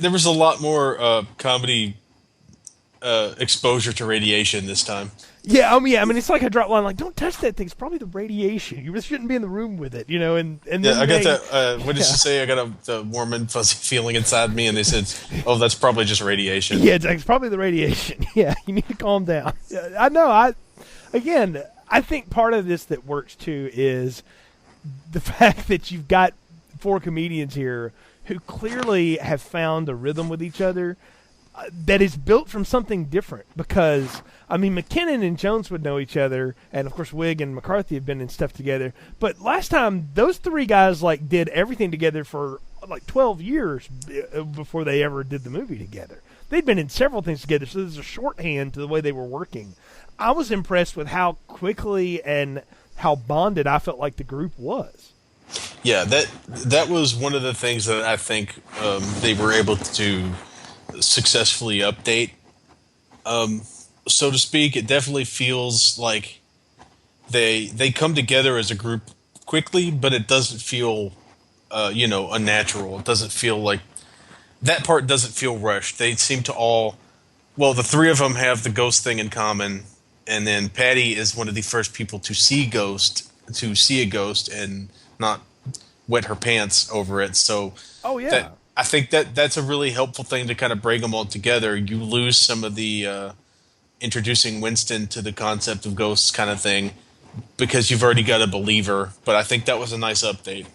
There was a lot more comedy exposure to radiation this time. Yeah, I mean, it's like a drop line, like, don't touch that thing. It's probably the radiation. You really shouldn't be in the room with it, and then I got that. What did she say? I got a warm and fuzzy feeling inside me, and they said, "Oh, that's probably just radiation." Yeah, it's probably the radiation. Yeah, you need to calm down. I know. I think part of this that works too is the fact that you've got four comedians here who clearly have found a rhythm with each other that is built from something different. Because, I mean, McKinnon and Jones would know each other, and of course Wiig and McCarthy have been in stuff together. But last time, those three guys did everything together for 12 years before they ever did the movie together. they'd been in several things together, so there's a shorthand to the way they were working. I was impressed with how quickly and how bonded I felt like the group was. Yeah, that was one of the things that I think they were able to successfully update, so to speak. It definitely feels like they come together as a group quickly, but it doesn't feel unnatural. It doesn't feel like that part doesn't feel rushed. They seem to all, well, the three of them have the ghost thing in common, and then Patty is one of the first people to see a ghost and not wet her pants over it. So oh yeah, I think that's a really helpful thing to kind of bring them all together. You lose some of the introducing Winston to the concept of ghosts kind of thing because you've already got a believer. But I think that was a nice update.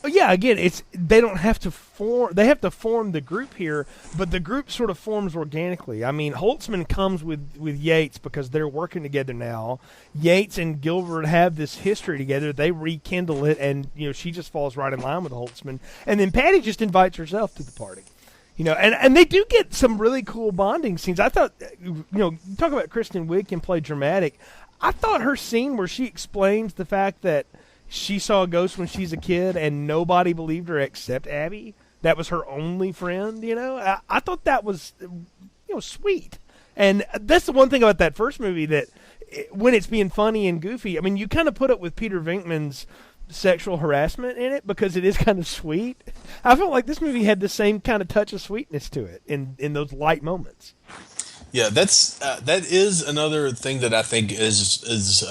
Oh, yeah, again, they don't have to form. They have to form the group here, but the group sort of forms organically. I mean, Holtzman comes with Yates because they're working together now. Yates and Gilbert have this history together. They rekindle it, and she just falls right in line with Holtzman. And then Patty just invites herself to the party. And they do get some really cool bonding scenes. I thought, you talk about Kristen Wiig can play dramatic. I thought her scene where she explains the fact that she saw a ghost when she's a kid and nobody believed her except Abby. That was her only friend, I thought that was, sweet. And that's the one thing about that first movie that when it's being funny and goofy, I mean, you kind of put it with Peter Venkman's sexual harassment in it because it is kind of sweet. I felt like this movie had the same kind of touch of sweetness to it in those light moments. Yeah, that is another thing that I think is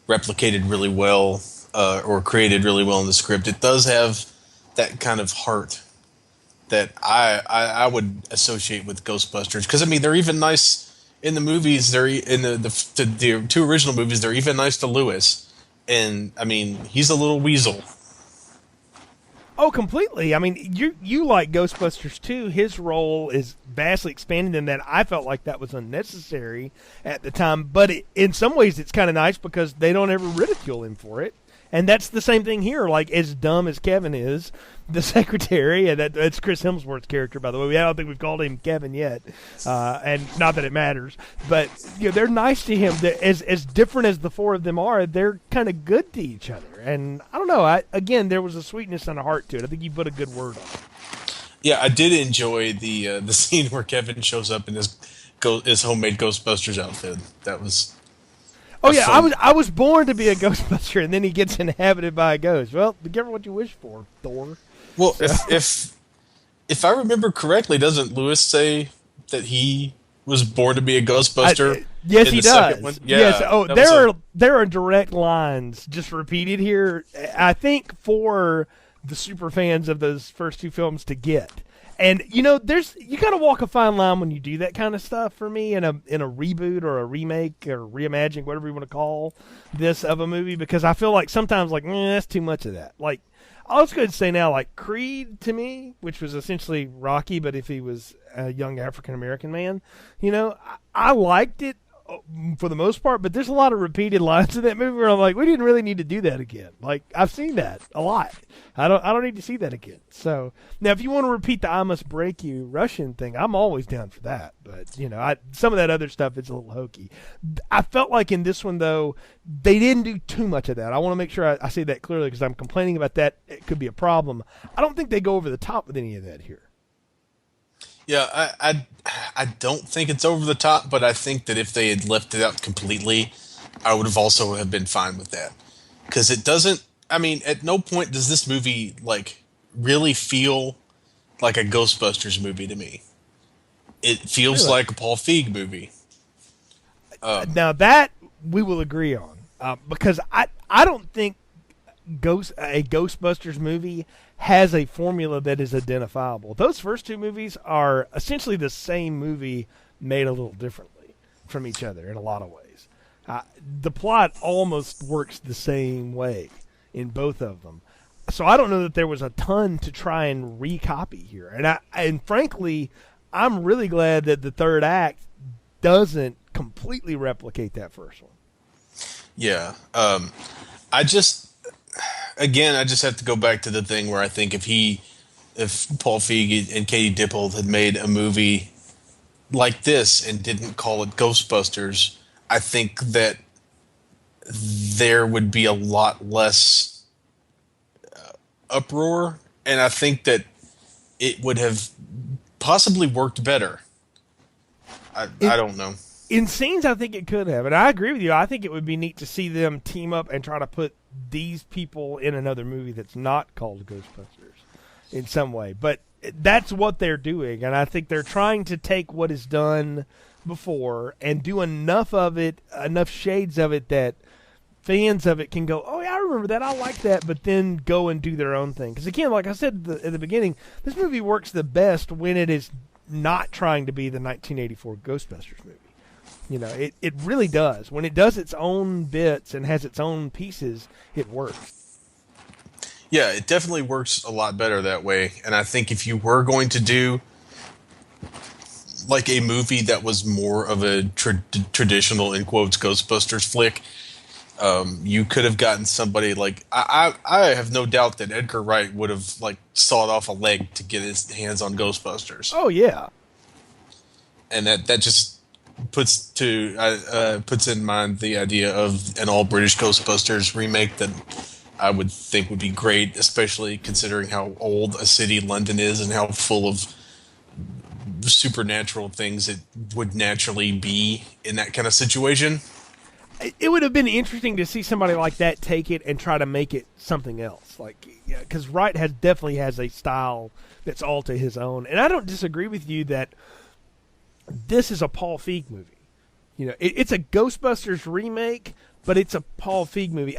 replicated really well. Or created really well in the script. It does have that kind of heart that I would associate with Ghostbusters. Because I mean, they're even nice in the movies. They're in the two original movies. They're even nice to Lewis, and I mean, he's a little weasel. Oh, completely. I mean, you like Ghostbusters too. His role is vastly expanded in that. I felt like that was unnecessary at the time, but in some ways, it's kind of nice because they don't ever ridicule him for it. And that's the same thing here. Like, as dumb as Kevin is, the secretary, and that's Chris Hemsworth's character, by the way. I don't think we've called him Kevin yet, and not that it matters. But they're nice to him. As different as the four of them are, they're kind of good to each other. And I don't know. Again, there was a sweetness and a heart to it. I think you put a good word on it. Yeah, I did enjoy the scene where Kevin shows up in his homemade Ghostbusters outfit. That was. Oh yeah, I was born to be a Ghostbuster, and then he gets inhabited by a ghost. Well, be careful what you wish for, Thor. Well, if I remember correctly, doesn't Lewis say that he was born to be a Ghostbuster? Yes, he does. Yeah, yes. Oh, there are direct lines just repeated here. I think for the super fans of those first two films to get. And you gotta walk a fine line when you do that kind of stuff. For me, in a reboot or a remake or reimagining, whatever you want to call this of a movie, because I feel like sometimes that's too much of that. Like, I'll just go ahead and say now, like Creed to me, which was essentially Rocky, but if he was a young African American man, I liked it for the most part, but there's a lot of repeated lines in that movie where I'm like, we didn't really need to do that again. Like, I've seen that a lot. I don't need to see that again. So now, if you want to repeat the "I must break you" Russian thing, I'm always down for that. But some of that other stuff is a little hokey. I felt like in this one though, they didn't do too much of that. I want to make sure I say that clearly because I'm complaining about that. It could be a problem. I don't think they go over the top with any of that here. Yeah, I don't think it's over the top, but I think that if they had left it out completely, I would have also have been fine with that. Because it doesn't. I mean, at no point does this movie really feel like a Ghostbusters movie to me. It feels like a Paul Feig movie. Now that we will agree on, because I don't think a Ghostbusters movie has a formula that is identifiable. Those first two movies are essentially the same movie made a little differently from each other in a lot of ways. The plot almost works the same way in both of them. So I don't know that there was a ton to try and recopy here. And frankly, I'm really glad that the third act doesn't completely replicate that first one. Yeah. I just have to go back to the thing where I think if Paul Feig and Katie Dippold had made a movie like this and didn't call it Ghostbusters, I think that there would be a lot less uproar, and I think that it would have possibly worked better. I don't know. In scenes, I think it could have, and I agree with you. I think it would be neat to see them team up and try to put these people in another movie that's not called Ghostbusters in some way. But that's what they're doing, and I think they're trying to take what is done before and do enough of it, enough shades of it that fans of it can go, oh yeah, I remember that, I like that, but then go and do their own thing. Because again, like I said at the beginning, this movie works the best when it is not trying to be the 1984 Ghostbusters movie. You know, it really does. When it does its own bits and has its own pieces, it works. Yeah, it definitely works a lot better that way. And I think if you were going to do like a movie that was more of a traditional, in quotes, Ghostbusters flick, you could have gotten somebody like I have no doubt that Edgar Wright would have like sawed off a leg to get his hands on Ghostbusters. Oh yeah, and that just puts in mind the idea of an all British Ghostbusters remake that I would think would be great, especially considering how old a city London is and how full of supernatural things it would naturally be in that kind of situation. It would have been interesting to see somebody like that take it and try to make it something else, like because Wright definitely has a style that's all to his own, and I don't disagree with you that this is a Paul Feig movie. You know, it's a Ghostbusters remake, but it's a Paul Feig movie.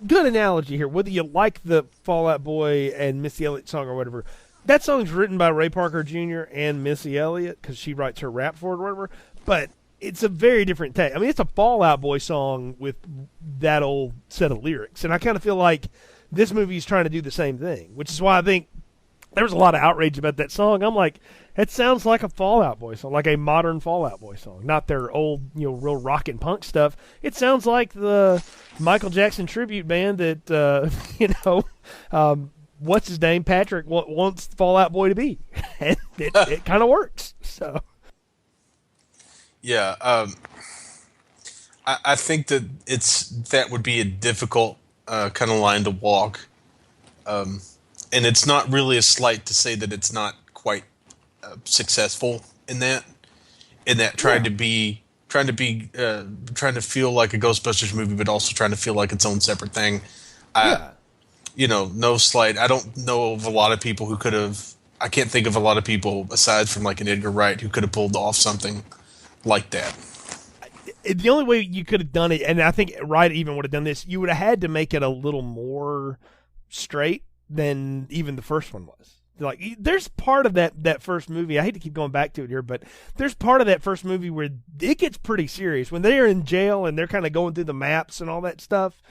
Good analogy here. Whether you like the Fall Out Boy and Missy Elliott song or whatever, that song's written by Ray Parker Jr. and Missy Elliott because she writes her rap for it or whatever. But it's a very different take. I mean, it's a Fall Out Boy song with that old set of lyrics, and I kind of feel like this movie is trying to do the same thing, which is why I think there was a lot of outrage about that song. I'm like, it sounds like a Fall Out Boy song, like a modern Fall Out Boy song, not their old, real rock and punk stuff. It sounds like the Michael Jackson tribute band that, what's his name, Patrick, wants Fall Out Boy to be. And it kind of works. So, yeah, I think that would be a difficult kind of line to walk, and it's not really a slight to say that it's not quite successful in that trying to feel like a Ghostbusters movie, but also trying to feel like its own separate thing. No slight. I don't know of a lot of people who could have. I can't think of a lot of people aside from like an Edgar Wright who could have pulled off something like that. The only way you could have done it, and I think Wright even would have done this, you would have had to make it a little more straight than even the first one was. Like, there's part of that first movie, I hate to keep going back to it here, but there's part of that first movie where it gets pretty serious. When they are in jail and they're kind of going through the maps and all that stuff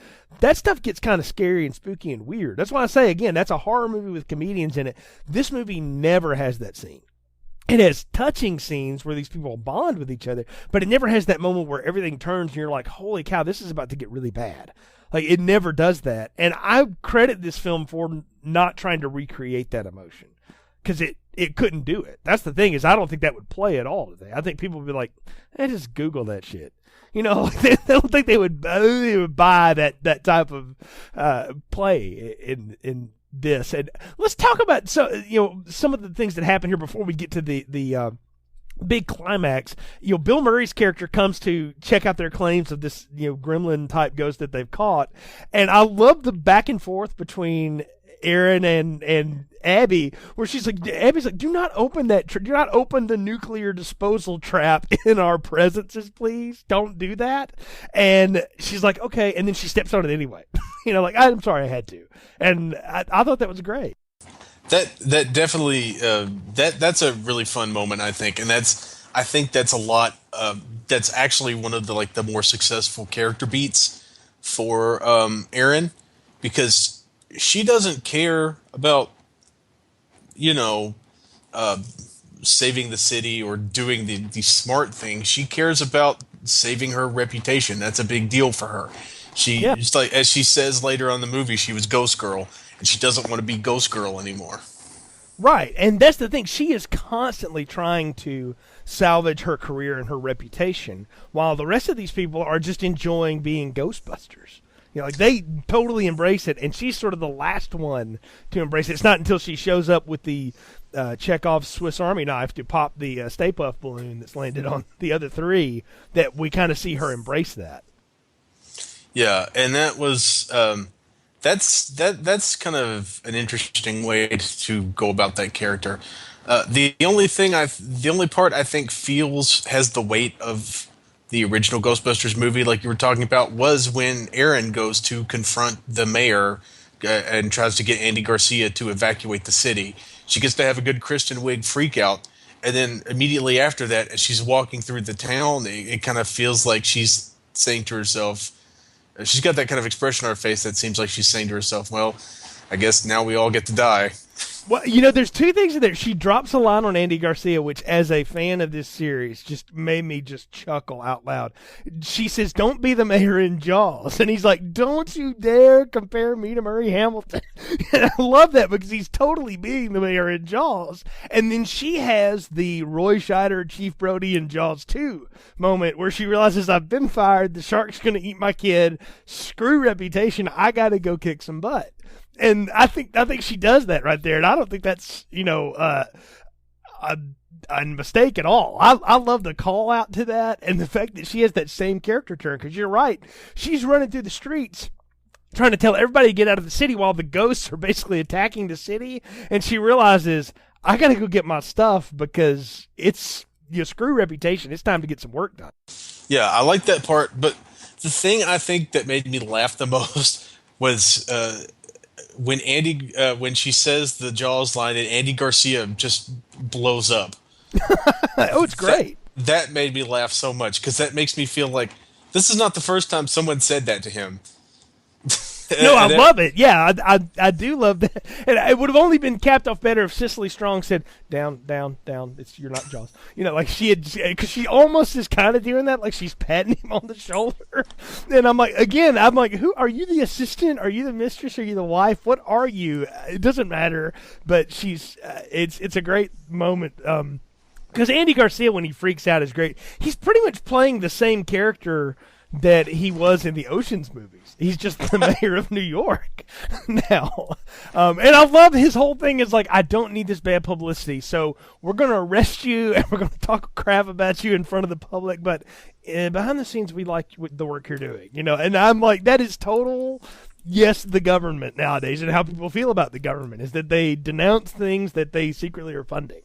gets kind of scary and spooky and weird. That's why I say, again, that's a horror movie with comedians in it. This movie never has that scene. It has touching scenes where these people bond with each other, but it never has that moment where everything turns and you're like, holy cow, this is about to get really bad. Like, it never does that. And I credit this film for not trying to recreate that emotion because it couldn't do it. That's the thing, is I don't think that would play at all today. I think people would be like, just Google that shit. They don't think they would buy that type of play in this. And let's talk about some of the things that happen here before we get to the big climax. Bill Murray's character comes to check out their claims of this gremlin type ghost that they've caught, and I love the back and forth between Aaron and Abby, where Abby's like, do not open the nuclear disposal trap in our presences, please. Don't do that. And she's like, okay, and then she steps on it anyway. I'm sorry, I had to. And I thought that was great. That definitely that's a really fun moment, I think, and I think that's a lot. That's actually one of the more successful character beats for Erin, because she doesn't care about saving the city or doing the smart thing. She cares about saving her reputation. That's a big deal for her. Just as she says later on in the movie, she was Ghost Girl, and she doesn't want to be Ghost Girl anymore. Right, and that's the thing. She is constantly trying to salvage her career and her reputation, while the rest of these people are just enjoying being Ghostbusters. Like they totally embrace it, and she's sort of the last one to embrace it. It's not until she shows up with the Chekhov's Swiss Army knife to pop the Stay Puft balloon that's landed on the other three that we kind of see her embrace that. Yeah, and that was that's kind of an interesting way to go about that character. The only part I think has the weight of the original Ghostbusters movie, like you were talking about, was when Erin goes to confront the mayor and tries to get Andy Garcia to evacuate the city. She gets to have a good Kristen Wiig freak out, and then immediately after that, as she's walking through the town, it kind of feels like she's saying to herself, she's got that kind of expression on her face that seems like she's saying to herself, well, I guess now we all get to die. Well, there's two things in there. She drops a line on Andy Garcia, which, as a fan of this series, just made me just chuckle out loud. She says, "Don't be the mayor in Jaws," and he's like, "Don't you dare compare me to Murray Hamilton." And I love that because he's totally being the mayor in Jaws. And then she has the Roy Scheider, Chief Brody in Jaws 2 moment where she realizes, I've been fired. The shark's going to eat my kid. Screw reputation. I got to go kick some butt. And I think she does that right there, and I don't think that's a mistake at all. I love the call out to that, and the fact that she has that same character turn. Because you're right, she's running through the streets trying to tell everybody to get out of the city while the ghosts are basically attacking the city, and she realizes I got to go get my stuff because it's screw reputation. It's time to get some work done. Yeah, I like that part, but the thing I think that made me laugh the most was when she says the Jaws line and Andy Garcia just blows up. Oh, it's great. That made me laugh so much because that makes me feel like this is not the first time someone said that to him. No, I love it. Yeah, I do love that. And it would have only been capped off better if Cicely Strong said, down, down, down. You're not Jaws. Like she had, because she almost is kind of doing that, like she's patting him on the shoulder. And I'm like, who are you? The assistant? Are you the mistress? Are you the wife? What are you? It doesn't matter. But she's, it's a great moment. Because Andy Garcia, when he freaks out, is great. He's pretty much playing the same character that he was in the Ocean's movies. He's just the mayor of New York now. And I love his whole thing is like, I don't need this bad publicity, so we're going to arrest you and we're going to talk crap about you in front of the public, but behind the scenes, we like the work you're doing, And I'm like, that is total, yes, the government nowadays, and how people feel about the government is that they denounce things that they secretly are funding.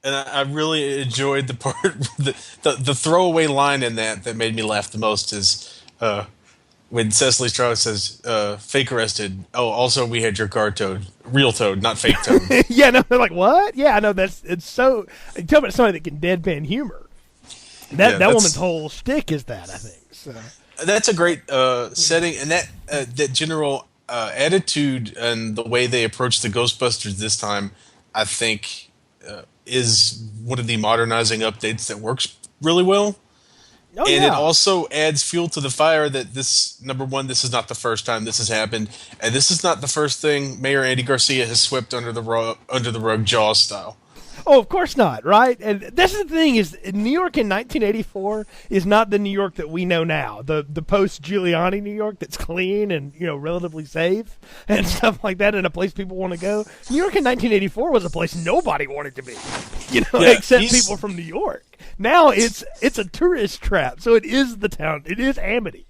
And I really enjoyed the part, the throwaway line in that made me laugh the most is when Cecily Strauss says, fake arrested. Oh, also we had your car towed. Real towed, not fake towed. Yeah, no, they're like, what? Yeah, I know, it's so, you talk about somebody that can deadpan humor. That woman's whole shtick is that, I think. So. That's a great setting, and that general attitude and the way they approach the Ghostbusters this time, I think, is one of the modernizing updates that works really well. Oh, and yeah. it also adds fuel to the fire that this is not the first time this has happened, and this is not the first thing Mayor Andy Garcia has swept under the rug Jaws style. Oh, of course not, right? And that's the thing is, New York in 1984 is not the New York that we know now. The post-Giuliani New York that's clean and, relatively safe and stuff like that, and a place people want to go. New York in 1984 was a place nobody wanted to be, except people from New York. Now it's a tourist trap, so it is the town. It is Amity.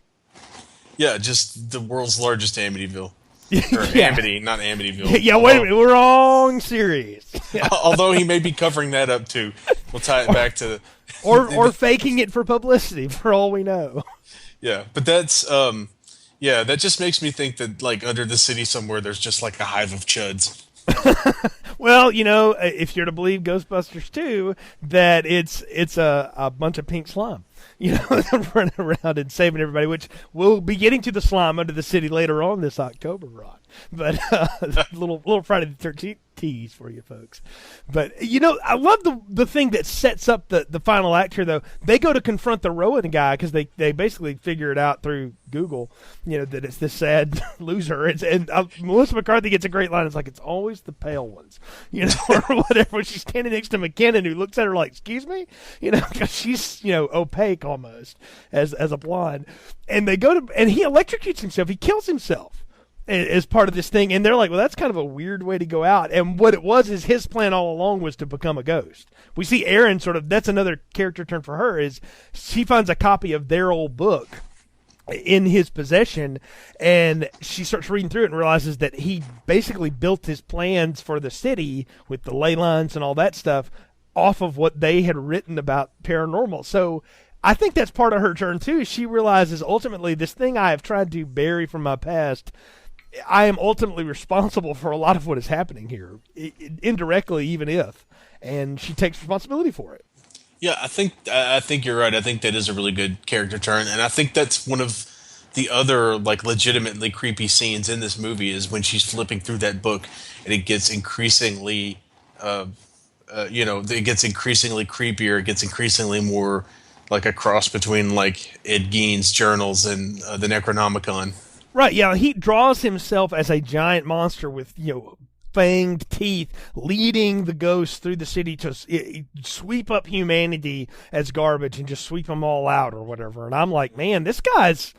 Yeah, just the world's largest Amityville. Or Yeah. Amity, not Amityville. Yeah, wait a minute. We're wrong series. Yeah. Although he may be covering that up too. We'll tie it back to or faking it for publicity, for all we know. Yeah, but that's that just makes me think that like under the city somewhere there's just like a hive of chuds. Well, if you're to believe Ghostbusters 2, that it's a bunch of pink slime, running around and saving everybody, which we'll be getting to the slime under the city later on this October, Rod. But little Friday the 13th tease for you folks. But, I love the thing that sets up the final act here, though. They go to confront the Rowan guy because they basically figure it out through Google, that it's this sad loser. And Melissa McCarthy gets a great line. It's like, it's always the pale ones, or whatever. When she's standing next to McKinnon, who looks at her like, excuse me? Because she's, opaque almost as a blonde. And they go to, and he electrocutes himself. He kills himself as part of this thing. And they're like, well, that's kind of a weird way to go out. And what it was is his plan all along was to become a ghost. We see Erin that's another character turn for her, is she finds a copy of their old book in his possession, and she starts reading through it and realizes that he basically built his plans for the city with the ley lines and all that stuff off of what they had written about paranormal. So I think that's part of her turn too. She realizes ultimately this thing I have tried to bury from my past, I am ultimately responsible for a lot of what is happening here, indirectly, even if, and she takes responsibility for it. Yeah, I think you're right. I think that is a really good character turn, and I think that's one of the other legitimately creepy scenes in this movie is when she's flipping through that book, and it gets increasingly, it gets increasingly creepier. It gets increasingly more like a cross between Ed Gein's journals and the Necronomicon. Right. Yeah, he draws himself as a giant monster with fanged teeth, leading the ghosts through the city to sweep up humanity as garbage and just sweep them all out or whatever. And I'm like, man, this guy's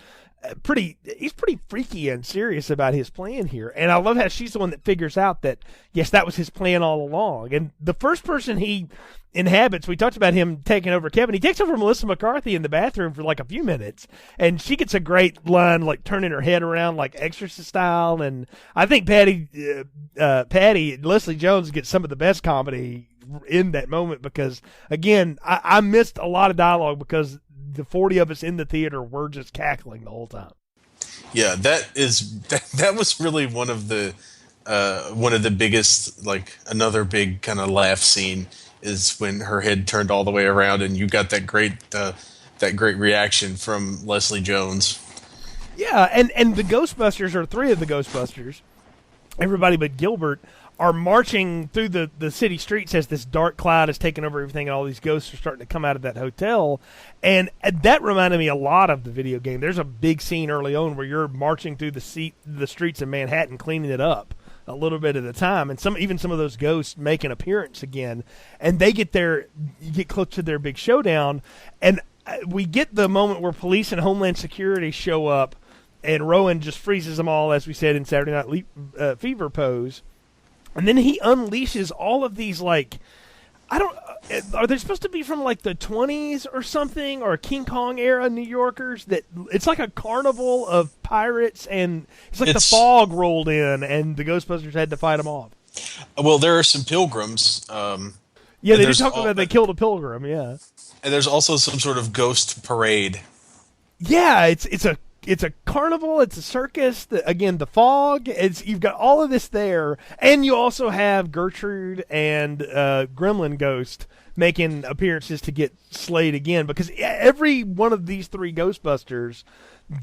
he's pretty freaky and serious about his plan here. And I love how she's the one that figures out that, yes, that was his plan all along. And the first person he inhabits, we talked about him taking over Kevin. He takes over Melissa McCarthy in the bathroom for a few minutes, and she gets a great line, turning her head around Exorcist style. And I think Patty, Leslie Jones gets some of the best comedy in that moment because, again, I missed a lot of dialogue because the 40 of us in the theater were just cackling the whole time. Yeah, that was really one of the biggest, another big kind of laugh scene is when her head turned all the way around and you got that great reaction from Leslie Jones. Yeah, and the Ghostbusters, or three of the Ghostbusters, everybody but Gilbert, are marching through the city streets as this dark cloud has taken over everything, and all these ghosts are starting to come out of that hotel. And that reminded me a lot of the video game. There's a big scene early on where you're marching through the streets of Manhattan, cleaning it up a little bit at a time, and some of those ghosts make an appearance again, and you get close to their big showdown, and we get the moment where police and Homeland Security show up, and Rowan just freezes them all, as we said in Saturday Night Fever pose. And then he unleashes all of these, are they supposed to be from the 20s or something, or King Kong era New Yorkers? That it's like a carnival of pirates, and it's the fog rolled in, and the Ghostbusters had to fight them off. Well, there are some pilgrims. Yeah, they did talk about they killed a pilgrim. Yeah, and there's also some sort of ghost parade. Yeah, it's a carnival, it's a circus. Again, the fog. You've got all of this there, and you also have Gertrude and Gremlin Ghost making appearances to get slayed again, because every one of these three Ghostbusters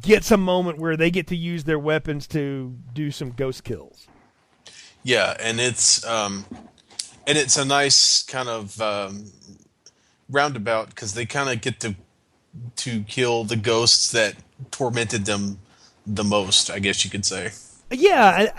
gets a moment where they get to use their weapons to do some ghost kills. Yeah, and it's a nice kind of roundabout because they kind of get to kill the ghosts that tormented them the most, I guess you could say. Yeah,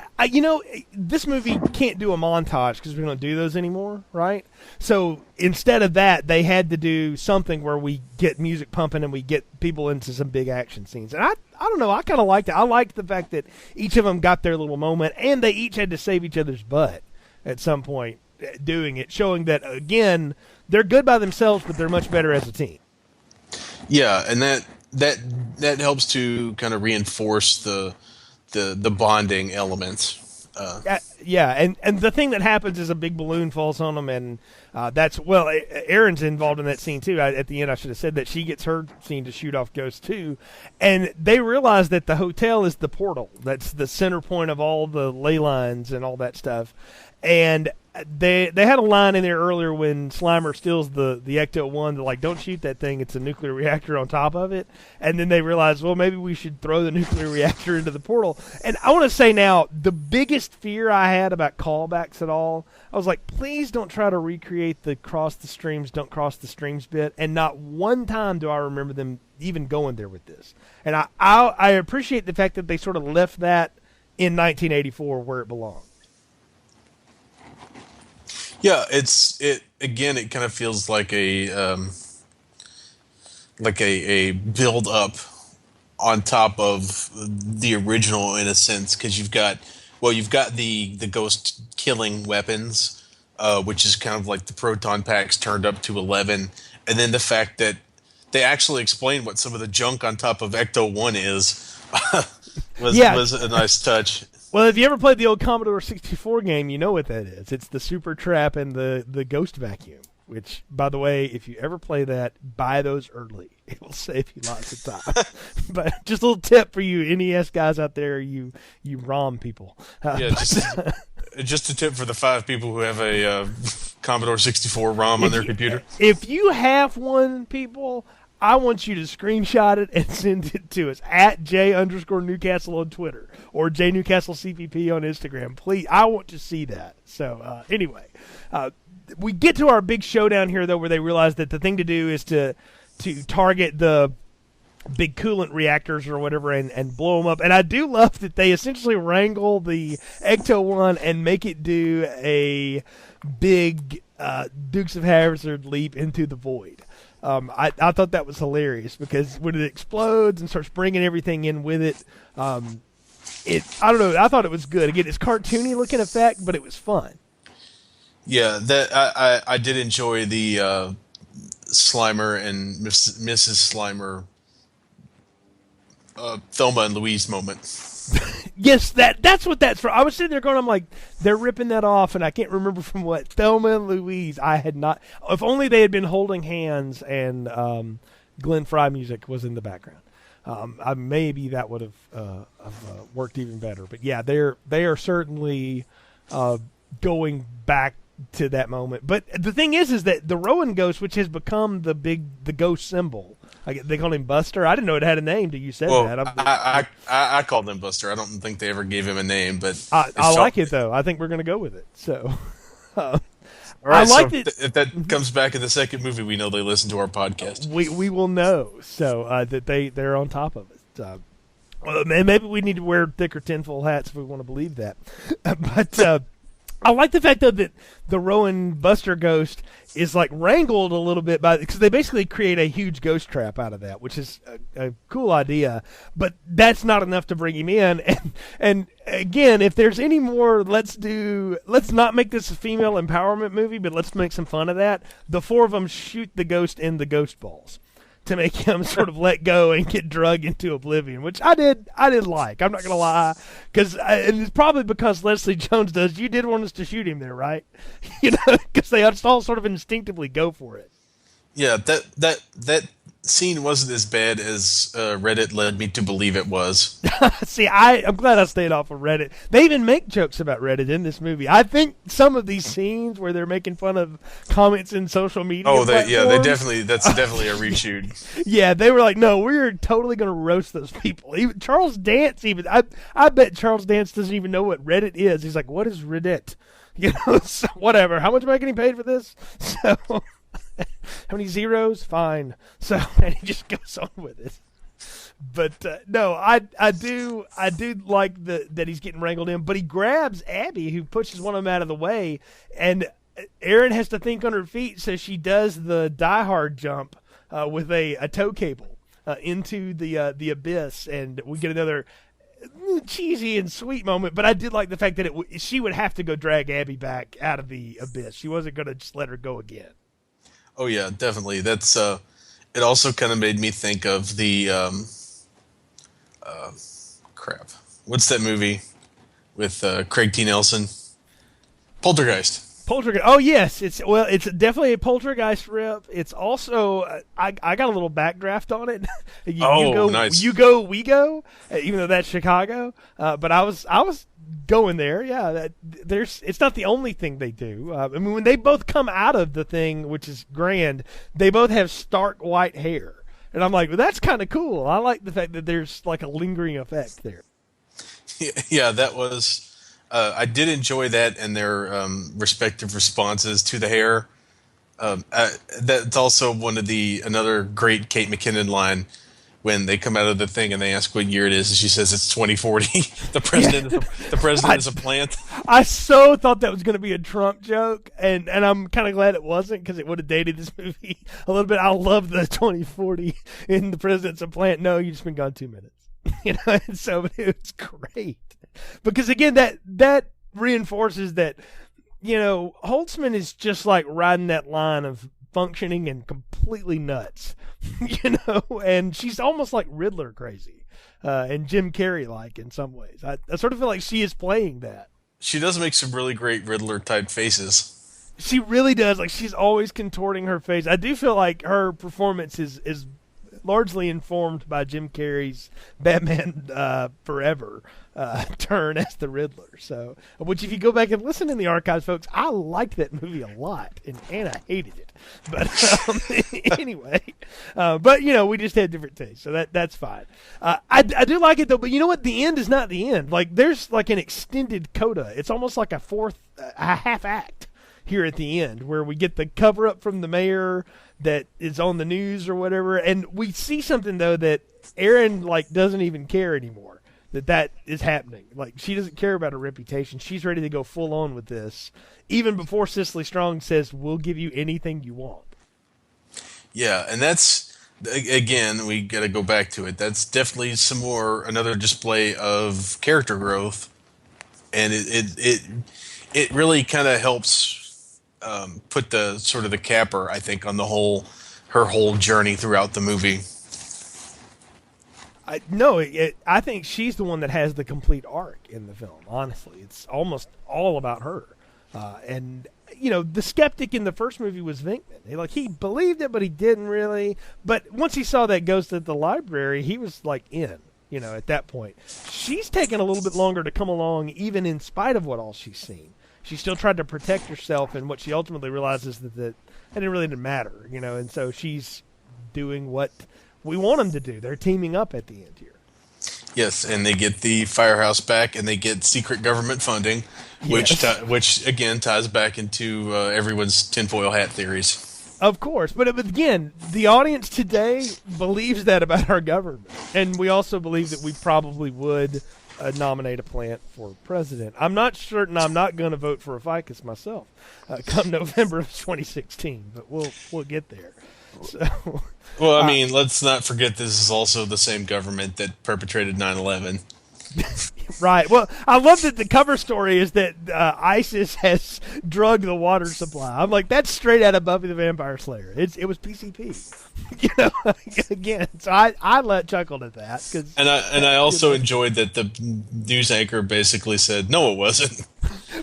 this movie can't do a montage because we don't do those anymore, right? So instead of that, they had to do something where we get music pumping and we get people into some big action scenes. And I don't know, I kind of liked it. I liked the fact that each of them got their little moment, and they each had to save each other's butt at some point doing it, showing that, again, they're good by themselves, but they're much better as a team. Yeah, and that helps to kind of reinforce the bonding elements. And the thing that happens is a big balloon falls on them, and Erin's involved in that scene too. At the end, I should have said that she gets her scene to shoot off ghosts too, and they realize that the hotel is the portal. That's the center point of all the ley lines and all that stuff. And they had a line in there earlier when Slimer steals the Ecto-1. They're like, don't shoot that thing. It's a nuclear reactor on top of it. And then they realize, well, maybe we should throw the nuclear reactor into the portal. And I want to say now, the biggest fear I had about callbacks at all, I was like, please don't try to recreate the cross the streams, don't cross the streams bit. And not one time do I remember them even going there with this. And I appreciate the fact that they sort of left that in 1984 where it belonged. Yeah, it kind of feels like a build up on top of the original in a sense, because you've got the ghost killing weapons, which is kind of like the proton packs turned up to 11, and then the fact that they actually explain what some of the junk on top of Ecto-1 is was a nice touch. Well, if you ever played the old Commodore 64 game, you know what that is. It's the super trap and the ghost vacuum, which, by the way, if you ever play that, buy those early. It will save you lots of time. But just a little tip for you NES guys out there, you ROM people. Just a tip for the 5 people who have a Commodore 64 ROM on their computer. If you have one, people, I want you to screenshot it and send it to us at J_Newcastle on Twitter or JNewcastleCPP on Instagram. Please, I want to see that. So anyway, we get to our big showdown here, though, where they realize that the thing to do is to target the big coolant reactors or whatever and blow them up. And I do love that they essentially wrangle the Ecto-1 and make it do a big Dukes of Hazzard leap into the void. I thought that was hilarious because when it explodes and starts bringing everything in with it, I don't know. I thought it was good. Again, it's cartoony looking effect, but it was fun. Yeah, that I did enjoy the Slimer and Mrs. Slimer, Thelma and Louise moment. Yes, that's what that's from. I was sitting there going, I'm like, they're ripping that off, and I can't remember from what. Thelma and Louise, I had not. If only they had been holding hands and Glenn Frey music was in the background. Maybe that would have worked even better. But yeah, they are certainly going back to that moment. But the thing is that the Rowan ghost, which has become the ghost symbol. They called him Buster. I didn't know it had a name till you said that. I called him Buster. I don't think they ever gave him a name, but I like it though. I think we're going to go with it. So, all right. I like it. If that comes back in the second movie, we know they listen to our podcast. We will know. So that they're on top of it. Well, maybe we need to wear thicker tinfoil hats if we want to believe that. But I like the fact though that the Rowan Buster ghost is like wrangled a little bit because they basically create a huge ghost trap out of that, which is a cool idea. But that's not enough to bring him in. And again, if there's any more, let's not make this a female empowerment movie, but let's make some fun of that. The 4 of them shoot the ghost in the ghost balls to make him sort of let go and get drugged into oblivion, which I did like. I'm not going to lie. And it's probably because Leslie Jones does. You did want us to shoot him there, right? Because they all sort of instinctively go for it. Yeah, that scene wasn't as bad as Reddit led me to believe it was. See, I'm glad I stayed off of Reddit. They even make jokes about Reddit in this movie. I think some of these scenes where they're making fun of comments in social media. Oh, that's definitely a reshoot. Yeah, they were like, no, we're totally going to roast those people. Even Charles Dance, I bet Charles Dance doesn't even know what Reddit is. He's like, what is Reddit? So whatever. How much am I getting paid for this? So. How many zeros? Fine. So, and he just goes on with it. But no, I do like that he's getting wrangled in. But he grabs Abby, who pushes one of them out of the way, and Erin has to think on her feet, so she does the Die Hard jump with a tow cable into the abyss, and we get another cheesy and sweet moment. But I did like the fact that she would have to go drag Abby back out of the abyss. She wasn't going to just let her go again. Oh yeah, definitely. That's it. Also, kind of made me think of the crap. What's that movie with Craig T. Nelson? Poltergeist. Poltergeist. Oh yes, it's definitely a Poltergeist rip. It's also I got a little backdraft on it. you go, nice. You go, we go. Even though that's Chicago, but I was going there. Yeah, it's not the only thing they do. I mean, when they both come out of the thing, which is grand, they both have stark white hair, and I'm like, well, that's kind of cool. I like the fact that there's like a lingering effect there. Yeah, that was. I did enjoy that and their respective responses to the hair. That's also another great Kate McKinnon line when they come out of the thing and they ask what year it is, and she says it's 2040. The president is a plant. I so thought that was going to be a Trump joke, and I'm kind of glad it wasn't because it would have dated this movie a little bit. I love the 2040 in the president's a plant. No, you just been gone 2 minutes. And so it was great. Because again, that reinforces that, Holtzman is just like riding that line of functioning and completely nuts, and she's almost like Riddler crazy, and Jim Carrey like in some ways. I sort of feel like she is playing that. She does make some really great Riddler type faces. She really does. Like she's always contorting her face. I do feel like her performance is largely informed by Jim Carrey's Batman Forever turn as the Riddler. So, which if you go back and listen in the archives, folks, I liked that movie a lot, and Anna hated it. But anyway, we just had different tastes, so that's fine. I do like it though, but you know what? The end is not the end. Like there's like an extended coda. It's almost like a half act here at the end where we get the cover up from the mayor that is on the news or whatever, and we see something though that Erin like doesn't even care anymore that is happening. Like she doesn't care about her reputation. She's ready to go full on with this, even before Cicely Strong says, "We'll give you anything you want." Yeah, and that's again we got to go back to it. That's definitely another display of character growth, and it really kind of helps put the sort of the capper, I think, on her whole journey throughout the movie. I think she's the one that has the complete arc in the film. Honestly, it's almost all about her. And the skeptic in the first movie was Venkman. He believed it, but he didn't really. But once he saw that ghost at the library, he was like in. At that point, she's taken a little bit longer to come along, even in spite of what all she's seen. She still tried to protect herself, and what she ultimately realizes that it really didn't matter. And so she's doing what we want them to do. They're teaming up at the end here. Yes, and they get the firehouse back, and they get secret government funding, which again ties back into everyone's tinfoil hat theories. Of course, but again, the audience today believes that about our government, and we also believe that we probably would nominate a plant for president. I'm not certain I'm not going to vote for a ficus myself come November of 2016, but we'll get there. So, well, I mean, let's not forget this is also the same government that perpetrated 9/11. Right. Well, I love that the cover story is that ISIS has drugged the water supply. I'm like, that's straight out of Buffy the Vampire Slayer. It was PCP. Again. So I chuckled at that. And I also enjoyed that the news anchor basically said, no, it wasn't.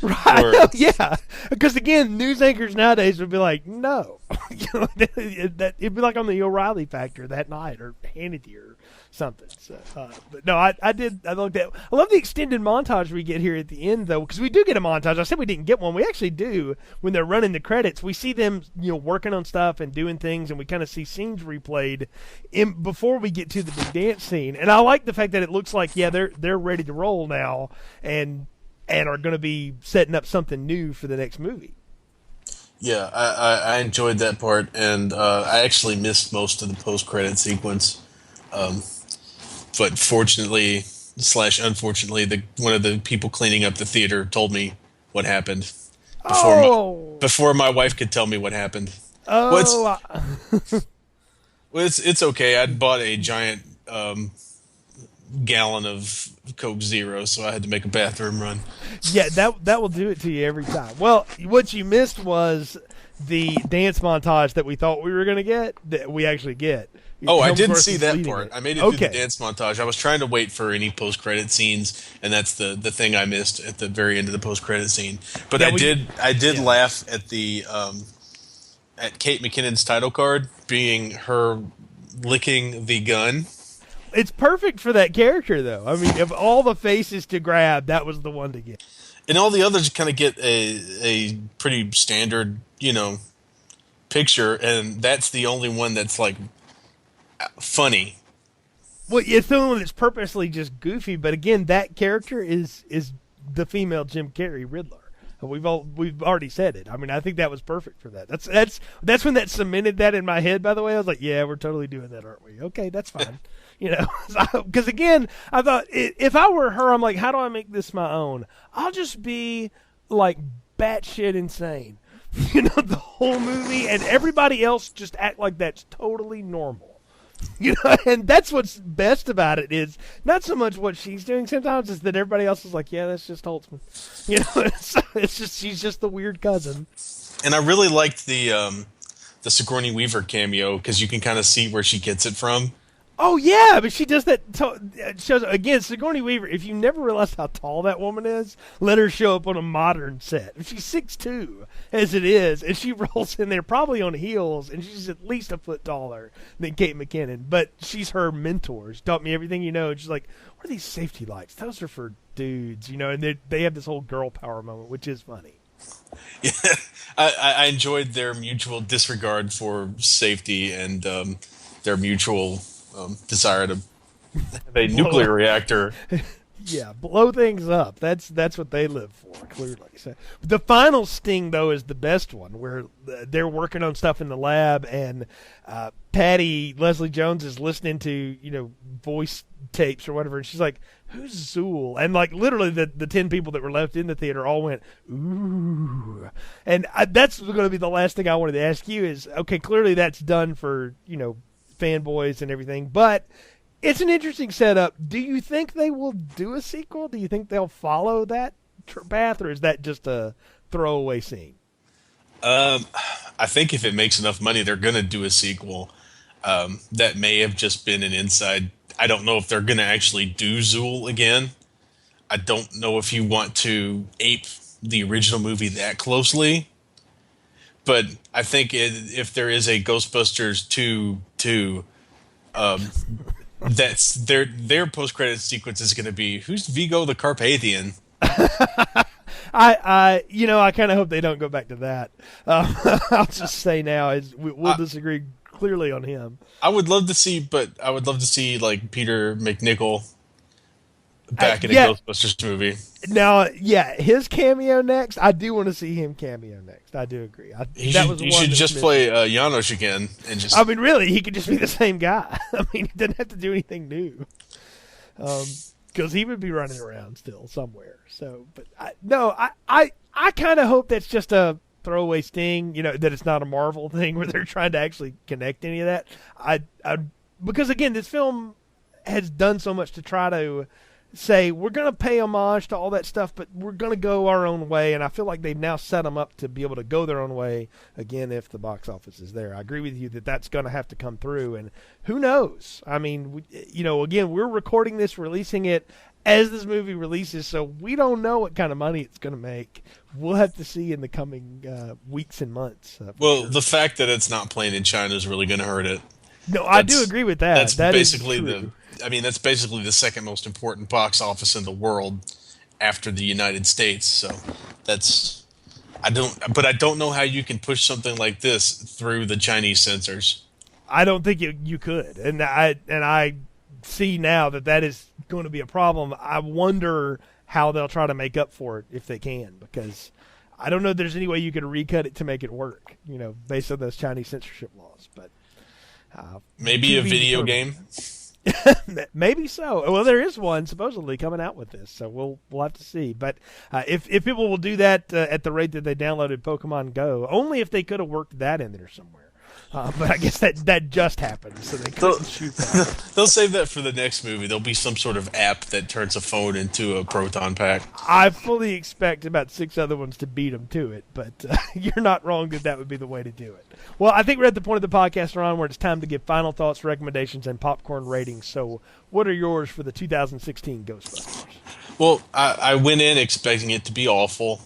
Right. Yeah. Because again, news anchors nowadays would be like, no. It'd be like on the O'Reilly Factor that night, or Hannity or something. So, but no, I looked at. I love the extended montage we get here at the end, though, because we do get a montage. I said we didn't get one. We actually do. When they're running the credits, we see them, working on stuff and doing things, and we kind of see scenes replayed before we get to the big dance scene. And I like the fact that it looks like, they're ready to roll now, and are going to be setting up something new for the next movie. Yeah, I enjoyed that part, and I actually missed most of the post-credit sequence. But fortunately / unfortunately, one of the people cleaning up the theater told me what happened before my wife could tell me what happened. Oh, it's okay. I'd bought a giant gallon of Coke Zero, so I had to make a bathroom run. Yeah, that will do it to you every time. Well, what you missed was the dance montage that we thought we were going to get, that we actually get. Oh, I didn't see that part. It. I made it through the dance montage. I was trying to wait for any post-credit scenes, and that's the thing I missed at the very end of the post-credit scene. But I did laugh at the at Kate McKinnon's title card being her licking the gun. It's perfect for that character, though. I mean, of all the faces to grab, that was the one to get. And all the others kind of get a pretty standard, picture, and that's the only one that's like funny. Well, it's the only one that's purposely just goofy. But again, that character is the female Jim Carrey Riddler. We've already said it. I mean, I think that was perfect for that. That's when that cemented that in my head. By the way, I was like, yeah, we're totally doing that, aren't we? Okay, that's fine. Because again, I thought if I were her, I'm like, how do I make this my own? I'll just be like batshit insane, the whole movie, and everybody else just act like that's totally normal. And that's what's best about it is not so much what she's doing sometimes, is that everybody else is like, yeah, that's just Holtzman. It's just she's just the weird cousin. And I really liked the Sigourney Weaver cameo because you can kind of see where she gets it from. Oh yeah, but she does that. Shows again, Sigourney Weaver. If you never realized how tall that woman is, let her show up on a modern set. If she's 6'2", as it is, and she rolls in there probably on heels, and she's at least a foot taller than Kate McKinnon. But she's her mentor. She taught me everything you know. And she's like, "What are these safety lights? Those are for dudes, And they have this whole girl power moment, which is funny. Yeah, I enjoyed their mutual disregard for safety and their mutual desire to have a nuclear reactor. Yeah, blow things up. That's what they live for, clearly. So, the final sting, though, is the best one, where they're working on stuff in the lab, and Patty Leslie Jones is listening to voice tapes or whatever, and she's like, "Who's Zool?" And like literally, the 10 people that were left in the theater all went, "Ooh!" And that's going to be the last thing I wanted to ask you is, okay, clearly that's done for fanboys and everything, but it's an interesting setup. Do you think they will do a sequel? Do you think they'll follow that path, or is that just a throwaway scene? I think if it makes enough money, they're going to do a sequel. That may have just been an inside. I don't know if they're going to actually do Zool again. I don't know if you want to ape the original movie that closely. But I think if there is a Ghostbusters 2, that's their post-credit sequence is going to be, who's Vigo the Carpathian? I kind of hope they don't go back to that. I'll just say now we'll disagree clearly on him. I would love to see like Peter McNichol back in a Ghostbusters movie. Now, his cameo next. I do want to see him cameo next. I do agree. He should just play Janos again and just. I mean, really, he could just be the same guy. I mean, he doesn't have to do anything new. Because he would be running around still somewhere. So, but I kind of hope that's just a throwaway sting. That it's not a Marvel thing where they're trying to actually connect any of that. Because again, this film has done so much to try to say we're going to pay homage to all that stuff, but we're going to go our own way, and I feel like they've now set them up to be able to go their own way again if the box office is there. I agree with you that that's going to have to come through, and who knows? I mean, again, we're recording this, releasing it as this movie releases, so we don't know what kind of money it's going to make. We'll have to see in the coming weeks and months. Well, sure. The fact that it's not playing in China is really going to hurt it. No, I do agree with that. That's basically that's basically the second most important box office in the world after the United States. So I don't know how you can push something like this through the Chinese censors. I don't think you could, and I see now that is going to be a problem. I wonder how they'll try to make up for it if they can, because I don't know if there's any way you could recut it to make it work, based on those Chinese censorship laws. But maybe a video game. Maybe so. Well, there is one supposedly coming out with this, so we'll have to see. But if people will do that at the rate that they downloaded Pokemon Go, only if they could have worked that in there somewhere. But I guess that just happened, so they couldn't shoot that. They'll save that for the next movie. There'll be some sort of app that turns a phone into a proton pack. I fully expect about 6 other ones to beat them to it, but you're not wrong that would be the way to do it. Well, I think we're at the point of the podcast, Ron, where it's time to give final thoughts, recommendations, and popcorn ratings. So what are yours for the 2016 Ghostbusters? Well, I went in expecting it to be awful,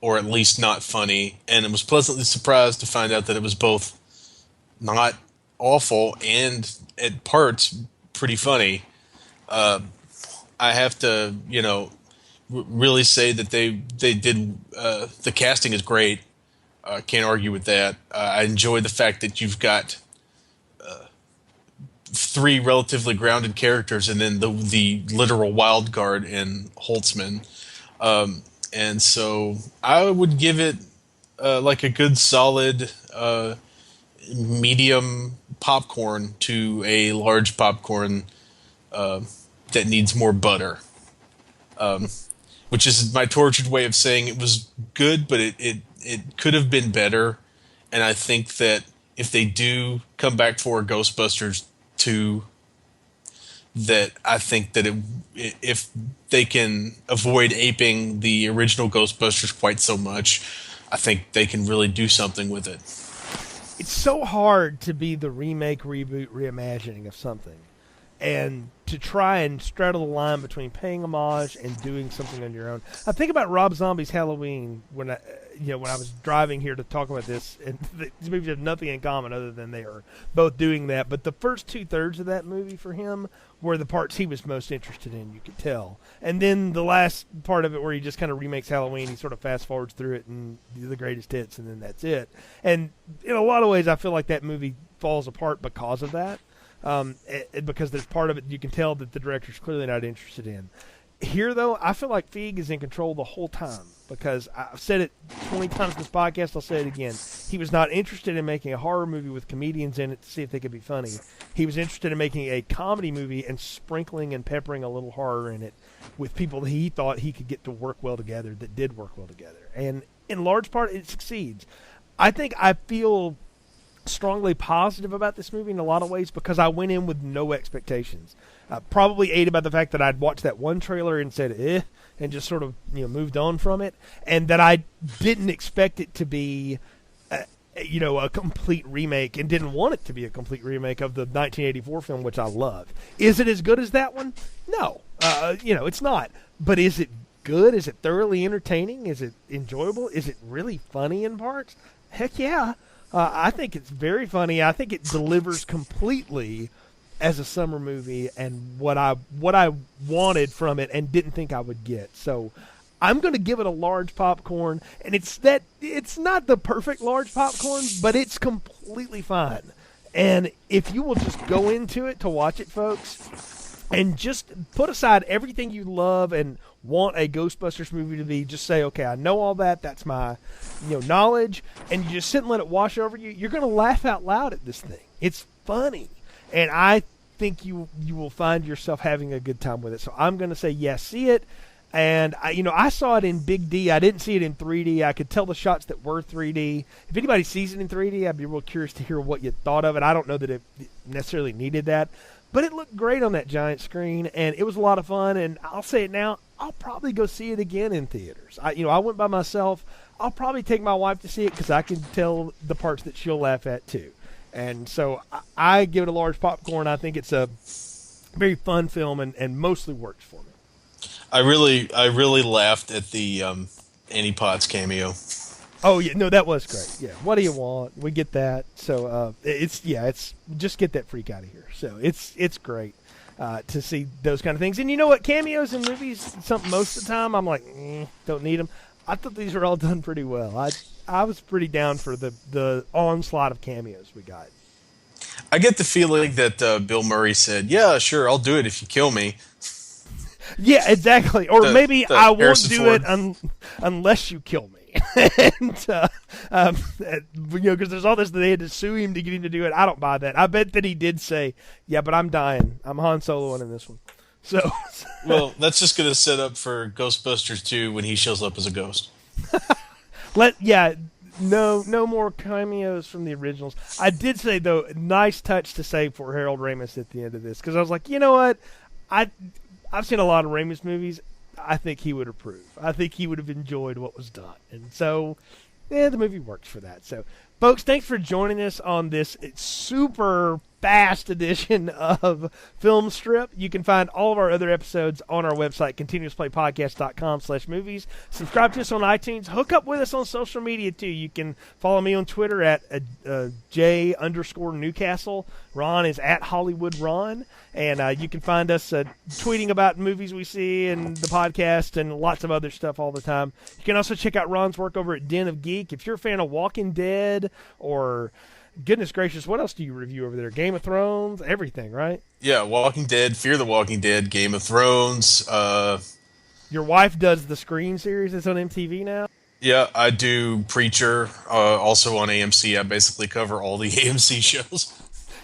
or at least not funny, and I was pleasantly surprised to find out that it was both not awful and at parts pretty funny. I have to, really say that they did. The casting is great. Can't argue with that. I enjoy the fact that you've got 3 relatively grounded characters, and then the literal wild card in Holtzman. And so I would give it like a good solid medium popcorn to a large popcorn that needs more butter. Which is my tortured way of saying it was good, but it could have been better. And I think that if they do come back for Ghostbusters 2, that I think that if they can avoid aping the original Ghostbusters quite so much, I think they can really do something with it. It's so hard to be the remake, reboot, reimagining of something, and to try and straddle the line between paying homage and doing something on your own. I think about Rob Zombie's Halloween when I was driving here to talk about this, and these movies have nothing in common other than they are both doing that. But the first 2/3 of that movie for him were the parts he was most interested in, you could tell. And then the last part of it where he just kind of remakes Halloween, he sort of fast forwards through it and the greatest hits, and then that's it. And in a lot of ways, I feel like that movie falls apart because of that. Because there's part of it you can tell that the director's clearly not interested in. Here, though, I feel like Feig is in control the whole time, because I've said it 20 times in this podcast, I'll say it again. He was not interested in making a horror movie with comedians in it to see if they could be funny. He was interested in making a comedy movie and sprinkling and peppering a little horror in it with people that he thought he could get to work well together, that did work well together. And in large part, it succeeds. I think I feel strongly positive about this movie in a lot of ways because I went in with no expectations. Probably aided by the fact that I'd watched that one trailer and said, and just sort of moved on from it, and that I didn't expect it to be a complete remake, and didn't want it to be a complete remake of the 1984 film, which I loved. Is it as good as that one? No. It's not. But is it good? Is it thoroughly entertaining? Is it enjoyable? Is it really funny in parts? Heck yeah. I think it's very funny. I think it delivers completely as a summer movie and what I wanted from it and didn't think I would get. So I'm going to give it a large popcorn, and it's not the perfect large popcorn, but it's completely fine. And if you will just go into it to watch it, folks, and just put aside everything you love and want a Ghostbusters movie to be, just say, okay, I know all that. That's my knowledge. And you just sit and let it wash over you. You're going to laugh out loud at this thing. It's funny. And I think you will find yourself having a good time with it. So I'm going to say, yes, see it. And I saw it in Big D. I didn't see it in 3D. I could tell the shots that were 3D. If anybody sees it in 3D, I'd be real curious to hear what you thought of it. I don't know that it necessarily needed that. But it looked great on that giant screen, and it was a lot of fun. And I'll say it now, I'll probably go see it again in theaters. I went by myself. I'll probably take my wife to see it because I can tell the parts that she'll laugh at too. And so I give it a large popcorn. I think it's a very fun film and mostly works for me. I really laughed at the Annie Potts cameo. Oh yeah, no, that was great. Yeah, what do you want? We get that. So it's just get that freak out of here. So it's great to see those kind of things. And you know what? Cameos in movies, something most of the time I'm like, don't need them. I thought these were all done pretty well. I was pretty down for the onslaught of cameos we got. I get the feeling that Bill Murray said, "Yeah, sure, I'll do it if you kill me." Yeah, exactly. Or maybe I won't do it unless you kill me. And because there's all this that they had to sue him to get him to do it. I don't buy that. I bet that he did say, "Yeah, but I'm dying. I'm Han Soloing in this one." So, well, that's just going to set up for Ghostbusters 2 when he shows up as a ghost. no more cameos from the originals. I did say though, nice touch to say for Harold Ramis at the end of this, because I was like, you know what, I've seen a lot of Ramis movies. I think he would approve. I think he would have enjoyed what was done, and so the movie works for that. So, folks, thanks for joining us on this super fast edition of Film Strip. You can find all of our other episodes on our website, continuousplaypodcast.com/movies. Subscribe to us on iTunes. Hook up with us on social media, too. You can follow me on Twitter at J_Newcastle. Ron is at Hollywood Ron. And you can find us tweeting about movies we see and the podcast and lots of other stuff all the time. You can also check out Ron's work over at Den of Geek. If you're a fan of Walking Dead or, goodness gracious, what else do you review over there? Game of Thrones, everything, right? Yeah, Walking Dead, Fear the Walking Dead, Game of Thrones. Your wife does the Screen series that's on MTV now? Yeah, I do Preacher, also on AMC. I basically cover all the AMC shows.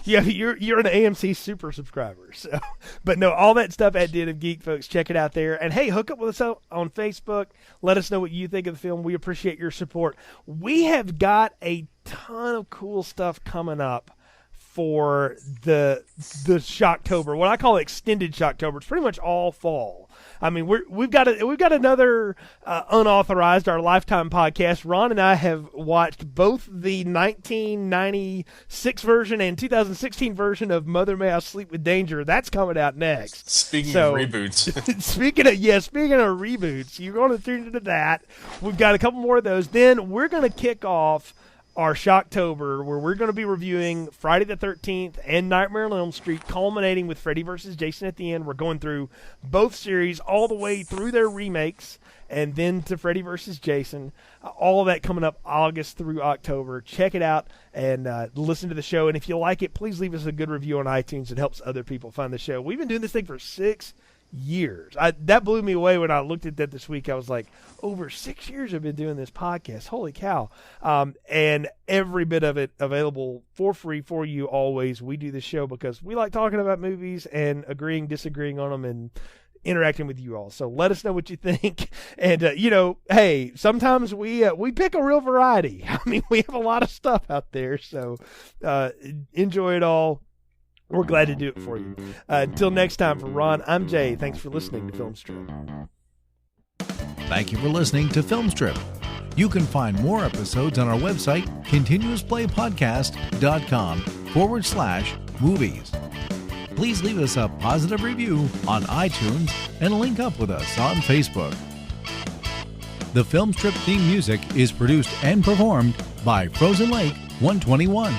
Yeah, you're an AMC super subscriber. So, but no, all that stuff at Den of Geek, folks. Check it out there. And hey, hook up with us on Facebook. Let us know what you think of the film. We appreciate your support. We have got a ton of cool stuff coming up for the Shocktober. What I call extended Shocktober. It's pretty much all fall. I mean, we've got another unauthorized, our Lifetime podcast. Ron and I have watched both the 1996 version and 2016 version of Mother May I Sleep with Danger. That's coming out next. Speaking of reboots. speaking of reboots, you're going to tune into that. We've got a couple more of those. Then we're going to kick off our Shocktober, where we're going to be reviewing Friday the 13th and Nightmare on Elm Street, culminating with Freddy vs. Jason at the end. We're going through both series all the way through their remakes and then to Freddy vs. Jason. All of that coming up August through October. Check it out and listen to the show. And if you like it, please leave us a good review on iTunes. It helps other people find the show. We've been doing this thing for 6 years. That blew me away when I looked at that this week. I was like, over 6 years I've been doing this podcast. Holy cow. And every bit of it available for free for you always. We do this show because we like talking about movies and agreeing, disagreeing on them, and interacting with you all. So let us know what you think. And, hey, sometimes we pick a real variety. I mean, we have a lot of stuff out there. So enjoy it all. We're glad to do it for you. Until next time, for Ron, I'm Jay. Thanks for listening to Film Strip. Thank you for listening to Film Strip. You can find more episodes on our website, continuousplaypodcast.com/movies. Please leave us a positive review on iTunes and link up with us on Facebook. The Film Strip theme music is produced and performed by Frozen Lake 121.